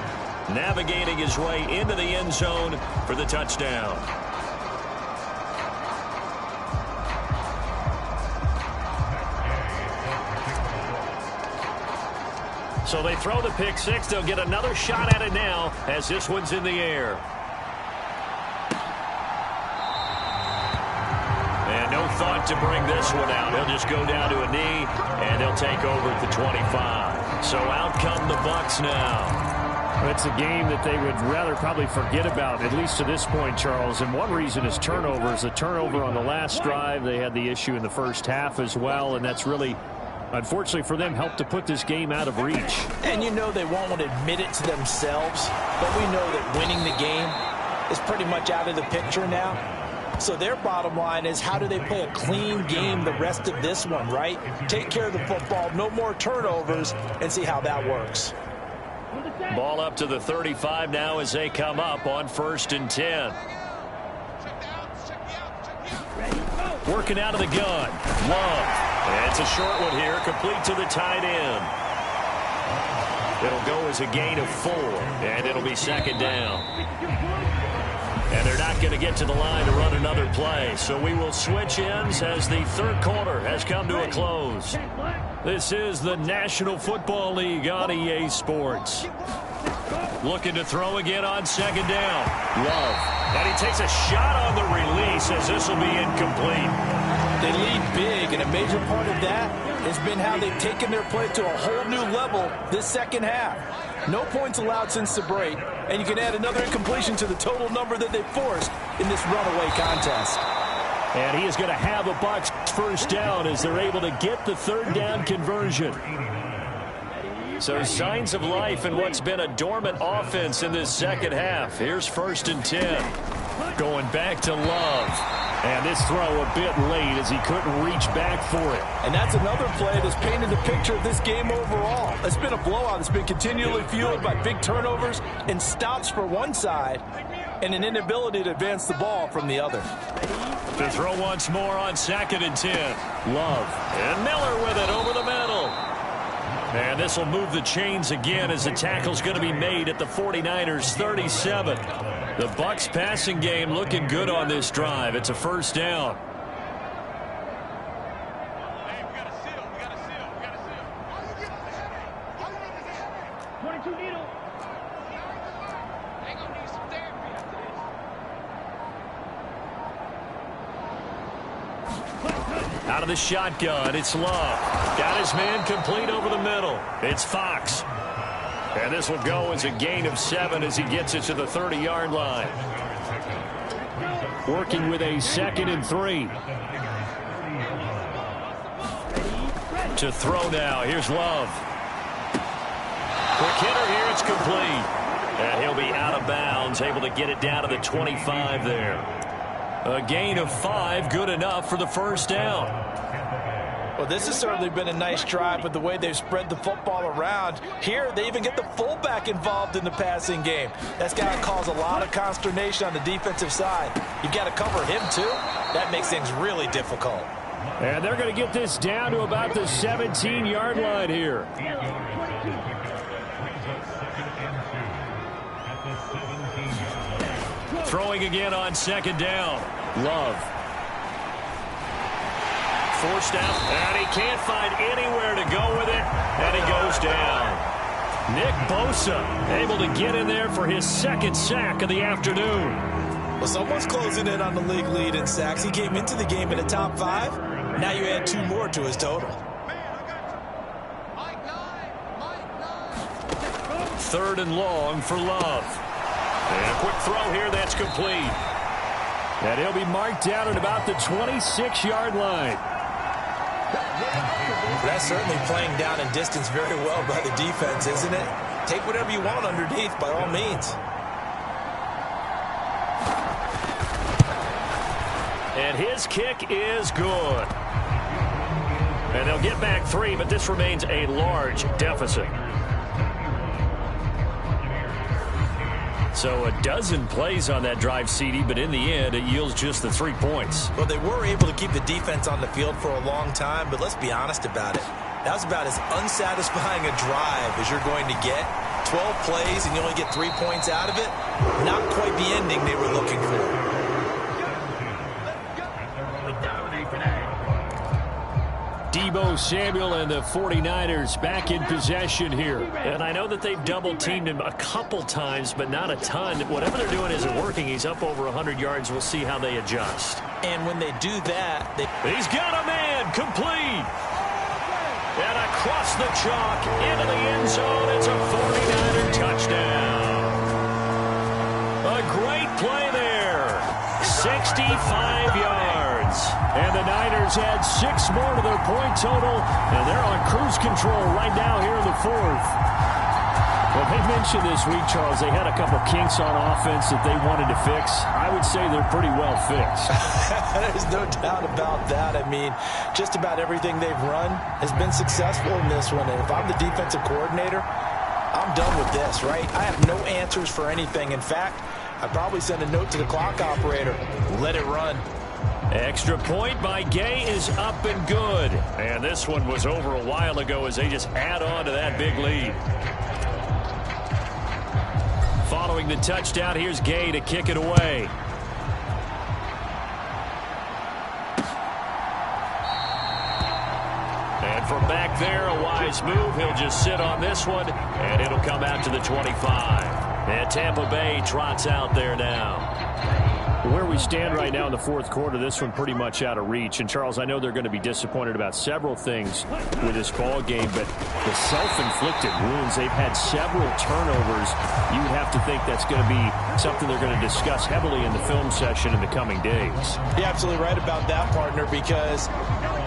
B: navigating his way into the end zone for the touchdown. So they throw the pick 6. They'll get another shot at it now as this one's in the air. And no thought to bring this one out. He'll just go down to a knee, and they'll take over at the 25. So out come the Bucs now.
D: It's a game that they would rather probably forget about, at least to this point, Charles. And one reason is turnovers. The turnover on the last drive, they had the issue in the first half as well, and that's really, unfortunately for them, helped to put this game out of reach.
C: And you know they won't want to admit it to themselves, but we know that winning the game is pretty much out of the picture now. So their bottom line is, how do they play a clean game the rest of this one, right? Take care of the football, no more turnovers, and see how that works.
B: Ball up to the 35 now as they come up on 1st and 10. Working out of the gun. Love. And it's a short one here, complete to the tight end. It'll go as a gain of 4, and it'll be 2nd down. And they're not going to get to the line to run another play. So we will switch ends as the 3rd quarter has come to a close. This is the National Football League on EA Sports. Looking to throw again on 2nd down. Love. And he takes a shot on the release as this will be incomplete.
C: They lead big, and a major part of that has been how they've taken their play to a whole new level this second half. No points allowed since the break, and you can add another incompletion to the total number that they forced in this runaway contest.
B: And he is going to have a Bucs 1st down as they're able to get the 3rd down conversion. So signs of life in what's been a dormant offense in this second half. Here's 1st and 10. Going back to Love. And this throw a bit late as he couldn't reach back for it.
C: And that's another play that's painted the picture of this game overall. It's been a blowout. It's been continually fueled by big turnovers and stops for one side and an inability to advance the ball from the other.
B: To throw once more on 2nd and 10. Love. And Miller with it over the middle. And this will move the chains again as the tackle's going to be made at the 49ers 37. The Bucs passing game looking good on this drive. It's a first down. Out of the shotgun, it's Love. Got his man complete over the middle. It's Fox. And this will go as a gain of 7 as he gets it to the 30-yard line. Working with a 2nd and 3. To throw now. Here's Love. Quick hitter here. It's complete. And he'll be out of bounds, able to get it down to the 25 there. A gain of 5, good enough for the first down.
C: Well, this has certainly been a nice drive with the way they've spread the football around. Here, they even get the fullback involved in the passing game. That's got to cause a lot of consternation on the defensive side. You've got to cover him, too. That makes things really difficult.
B: And they're going to get this down to about the 17-yard line here. Throwing again on 2nd down. Love. Forced out, and he can't find anywhere to go with it, and he goes down. Nick Bosa able to get in there for his 2nd sack of the afternoon.
C: Well, someone's closing in on the league lead in sacks. He came into the game in the top 5. Now you add 2 more to his total.
B: 3rd and long for Love. And a quick throw here that's complete. And he'll be marked down at about the 26-yard line.
C: That's certainly playing down in distance very well by the defense, isn't it? Take whatever you want underneath, by all means.
B: And his kick is good. And they'll get back 3, but this remains a large deficit. So a dozen plays on that drive, CD, but in the end, it yields just the 3 points.
C: Well, they were able to keep the defense on the field for a long time, but let's be honest about it. That was about as unsatisfying a drive as you're going to get. 12 plays and you only get 3 points out of it. Not quite the ending they were looking for.
B: Deebo Samuel and the 49ers back in possession here. And I know that they've double-teamed him a couple times, but not a ton. Whatever they're doing isn't working. He's up over 100 yards. We'll see how they adjust.
C: And when they do that,
B: he's got a man complete. And across the chalk into the end zone. It's a 49er touchdown. A great play there. 65 yards. And the Niners add 6 more to their point total, and they're on cruise control right now here in the 4th. Well, they mentioned this week, Charles, they had a couple kinks on offense that they wanted to fix. I would say they're pretty well fixed.
C: There's no doubt about that. I mean, just about everything they've run has been successful in this one. And if I'm the defensive coordinator, I'm done with this, right? I have no answers for anything. In fact, I'd probably send a note to the clock operator. Let it run.
B: Extra point by Gay is up and good. And this one was over a while ago as they just add on to that big lead. Following the touchdown, here's Gay to kick it away. And from back there, a wise move. He'll just sit on this one, and it'll come out to the 25. And Tampa Bay trots out there now.
D: Where we stand right now in the 4th quarter, this one pretty much out of reach. And, Charles, I know they're going to be disappointed about several things with this ball game, but the self-inflicted wounds, they've had several turnovers. You have to think that's going to be something they're going to discuss heavily in the film session in the coming days.
C: You're absolutely right about that, partner, because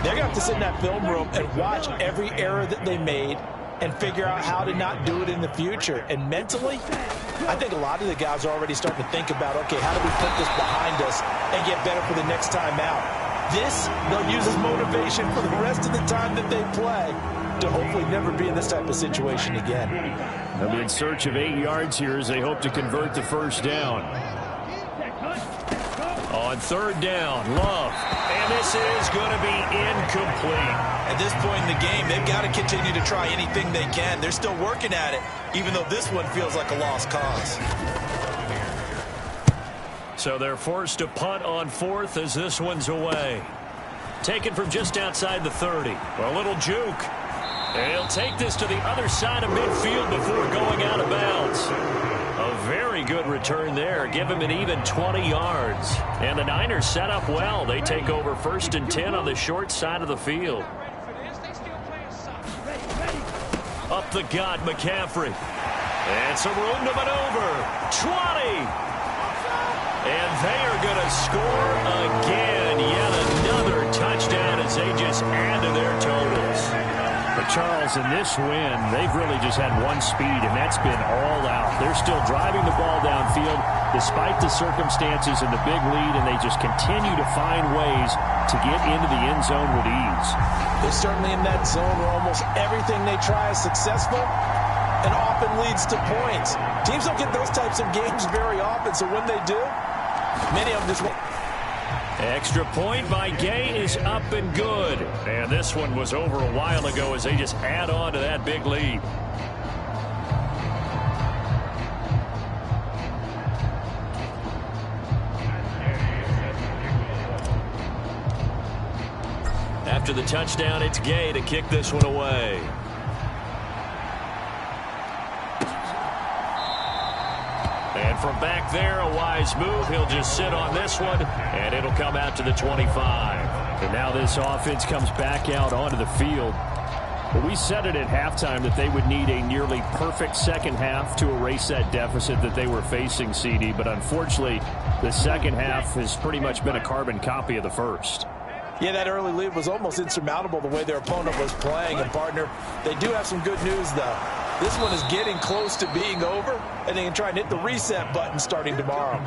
C: they're going to have to sit in that film room and watch every error that they made and figure out how to not do it in the future. And mentally, I think a lot of the guys are already starting to think about, okay, how do we put this behind us and get better for the next time out? This, they'll use as motivation for the rest of the time that they play to hopefully never be in this type of situation again.
D: They'll be in search of 8 yards here as they hope to convert the first down. On third down, Love. And this is going to be incomplete.
C: At this point in the game, they've got to continue to try anything they can. They're still working at it, even though this one feels like a lost cause.
B: So they're forced to punt on fourth as this one's away. Taken from just outside the 30. A little juke. And he'll take this to the other side of midfield before going out of bounds. A very good return there. Give him an even 20 yards. And the Niners set up well. They take over 1st and 10 on the short side of the field. Up the gut, McCaffrey. And some room to maneuver. 20. And they are going to score again. Yet another touchdown as they just add to their totals.
D: But Charles, in this win, they've really just had one speed, and that's been all out. They're still driving the ball downfield despite the circumstances and the big lead, and they just continue to find ways to get into the end zone with ease.
C: They're certainly in that zone where almost everything they try is successful and often leads to points. Teams don't get those types of games very often, so when they do, many of them just won't.
B: Extra point by Gay is up and good. And this one was over a while ago as they just add on to that big lead. After the touchdown, it's Gay to kick this one away. And from back there, a wise move. He'll just sit on this one, and it'll come out to the 25.
D: And now this offense comes back out onto the field. But we said it at halftime that they would need a nearly perfect second half to erase that deficit that they were facing, CD. But unfortunately, the second half has pretty much been a carbon copy of the first.
C: Yeah, that early lead was almost insurmountable the way their opponent was playing. And, partner, they do have some good news, though. This one is getting close to being over, and they can try and hit the reset button starting tomorrow.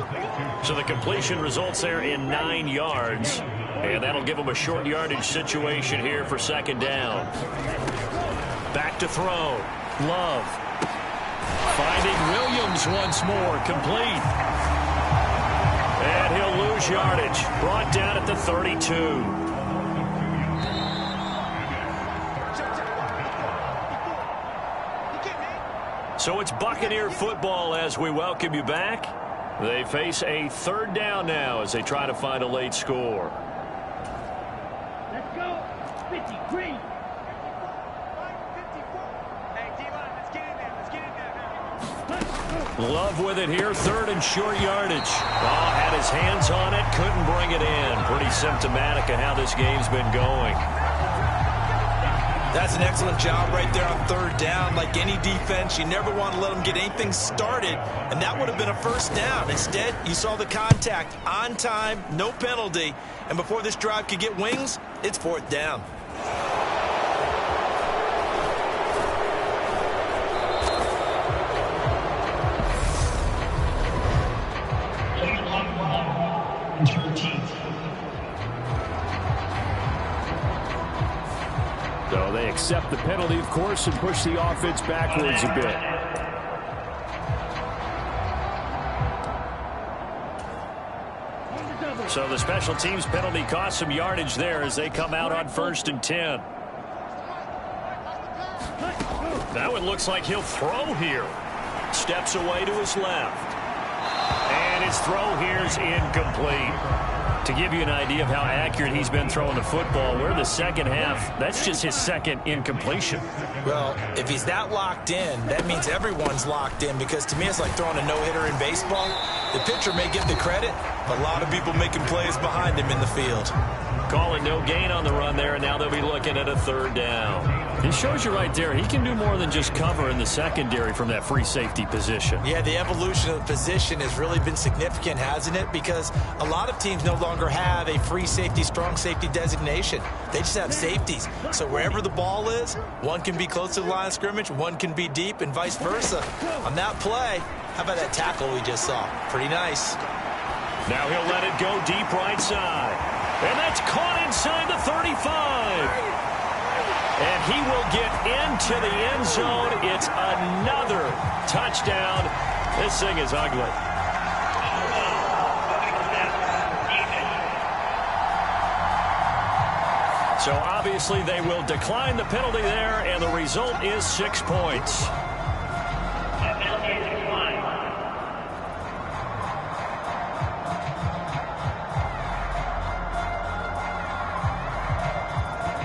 B: So the completion results there in 9 yards, and that'll give them a short yardage situation here for second down. Back to throw. Love. Finding Williams once more. Complete. And he'll lose yardage. Brought down at the 32. So it's Buccaneer football as we welcome you back. They face a third down now as they try to find a late score.
E: Let's go. 53.
B: Love with it here, third and short yardage. Oh, had his hands on it, couldn't bring it in. Pretty symptomatic of how this game's been going.
C: That's an excellent job right there on third down. Like any defense, you never want to let them get anything started, and that would have been a first down. Instead, you saw the contact on time, no penalty, and before this drive could get wings, it's fourth down.
D: So they accept the penalty, of course, and push the offense backwards a bit.
B: So the special teams penalty cost some yardage there as they come out on 1st and 10. That one looks like he'll throw here. Steps away to his left. And his throw here's incomplete. To give you an idea of how accurate he's been throwing the football, we're in the second half. That's just his second incompletion.
C: Well, if he's that locked in, that means everyone's locked in, because to me it's like throwing a no-hitter in baseball. The pitcher may get the credit, but a lot of people making plays behind him in the field.
B: Calling no gain on the run there, and now they'll be looking at a third down.
D: It shows you right there, he can do more than just cover in the secondary from that free safety position.
C: Yeah, the evolution of the position has really been significant, hasn't it? Because a lot of teams no longer longer have a free safety, strong safety designation. They just have safeties. So wherever the ball is, one can be close to the line of scrimmage, one can be deep, and vice versa. On that play, how about that tackle we just saw? Pretty nice.
B: Now he'll let it go deep right side. And that's caught inside the 35. And he will get into the end zone. It's another touchdown. This thing is ugly. So obviously they will decline the penalty there, and the result is 6 points.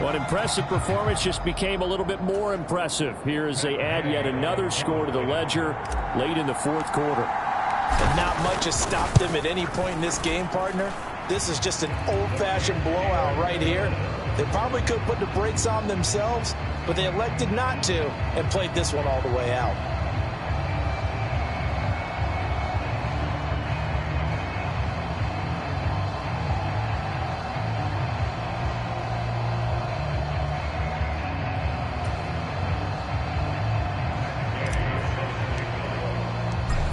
D: What impressive performance just became a little bit more impressive. Here as they add yet another score to the ledger late in the fourth quarter.
C: And not much has stopped them at any point in this game, partner. This is just an old-fashioned blowout right here. They probably could put the brakes on themselves, but they elected not to and played this one all the way out.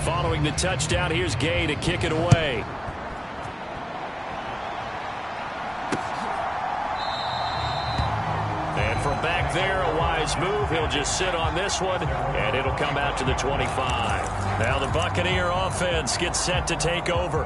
B: Following the touchdown, here's Gay to kick it away. And from back there, a wise move. He'll just sit on this one, and it'll come out to the 25. Now the Buccaneer offense gets set to take over.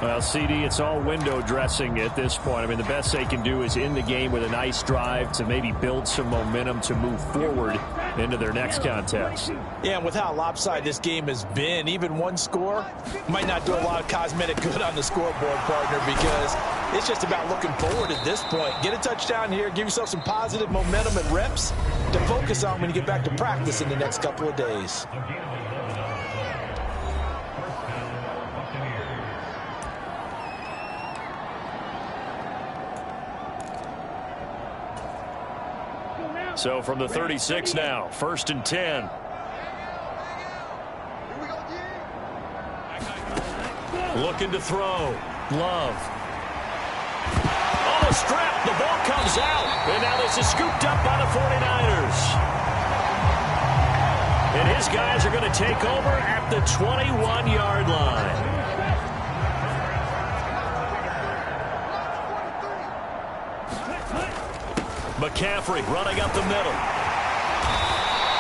D: Well, CD, it's all window dressing at this point. I mean, the best they can do is end the game with a nice drive to maybe build some momentum to move forward into their next contest.
C: Yeah, and with how lopsided this game has been, even one score might not do a lot of cosmetic good on the scoreboard, partner, because it's just about looking forward at this point. Get a touchdown here, give yourself some positive momentum and reps to focus on when you get back to practice in the next couple of days.
B: So from the 36 now, 1st and 10. Looking to throw. Love. Almost strapped. The ball comes out. And now this is scooped up by the 49ers. And his guys are going to take over at the 21-yard line. McCaffrey running up the middle.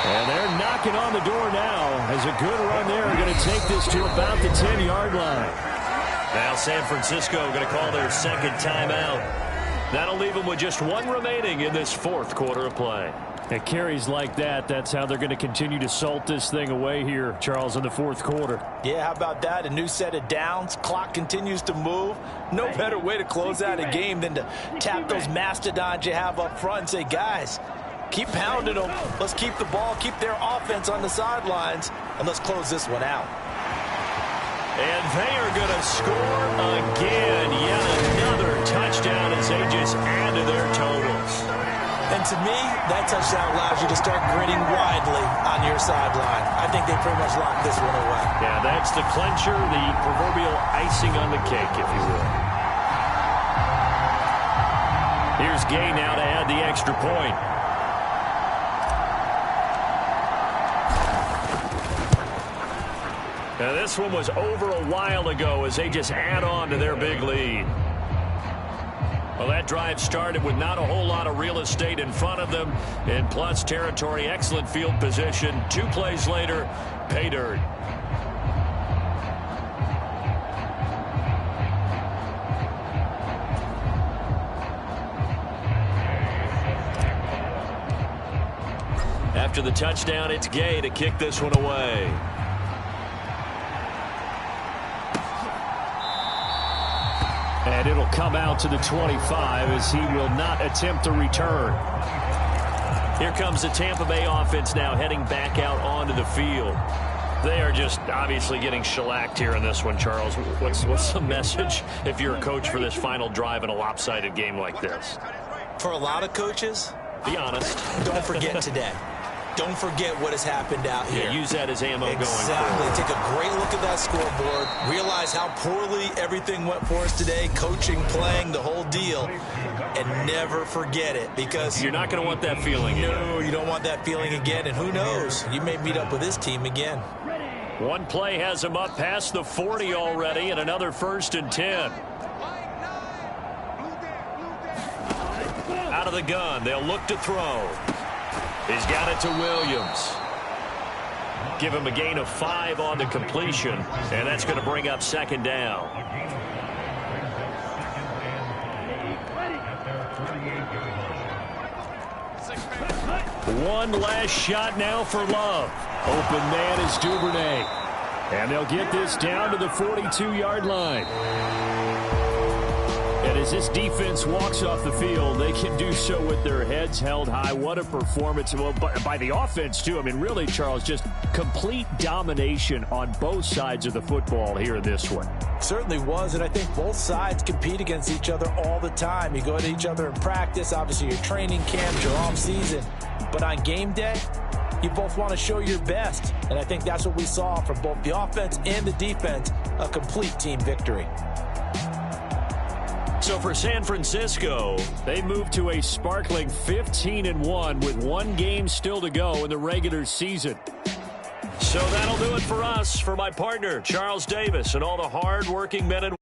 B: And they're knocking on the door now as a good run there. Are going to take this to about the 10-yard line. Now San Francisco going to call their second timeout. That'll leave them with just one remaining in this fourth quarter of play.
D: At carries like that, that's how they're going to continue to salt this thing away here, Charles, in the fourth quarter.
C: Yeah, how about that? A new set of downs. Clock continues to move. No better way to close out a game than to tap those mastodons you have up front and say, guys, keep pounding them. Let's keep the ball, keep their offense on the sidelines, and let's close this one out.
B: And they are going to score again. Yet another touchdown as they just add to their totals.
C: And to me, that touchdown allows you to start grinning widely on your sideline. I think they pretty much locked this one away.
B: Yeah, that's the clincher, the proverbial icing on the cake, if you will. Here's Gay now to add the extra point. Now this one was over a while ago as they just add on to their big lead. Well, that drive started with not a whole lot of real estate in front of them, and plus territory, excellent field position. 2 plays later, pay dirt. After the touchdown, it's Gay to kick this one away.
D: And it'll come out to the 25 as he will not attempt a return.
B: Here comes the Tampa Bay offense now heading back out onto the field. They are just obviously getting shellacked here in this one, Charles. What's the message if you're a coach for this final drive in a lopsided game like this?
C: For a lot of coaches,
B: be honest.
C: Don't forget today. don't forget what has happened out here.
B: Yeah, use that as ammo going forward.
C: Exactly. Take a great look at that scoreboard. Realize how poorly everything went for us today. Coaching, playing, the whole deal. And never forget it, because
B: you're not going to want that feeling.
C: No, you don't want that feeling again. And who knows? You may meet up with this team again.
B: One play has him up past the 40 already, and another 1st and 10. Out of the gun, they'll look to throw. He's got it to Williams. Give him a gain of 5 on the completion, and that's going to bring up 2nd down. One last shot now for Love. Open man is Duvernay. And they'll get this down to the 42-yard line. And as this defense walks off the field, they can do so with their heads held high. What a performance by the offense, too. I mean, really, Charles, just complete domination on both sides of the football here in this one.
C: Certainly was, and I think both sides compete against each other all the time. You go to each other in practice, obviously your training camps, your off season. But on game day, you both want to show your best. And I think that's what we saw from both the offense and the defense, a complete team victory.
B: So for San Francisco, they move to a sparkling 15-1 with 1 game still to go in the regular season. So that'll do it for us. For my partner, Charles Davis, and all the hard-working men and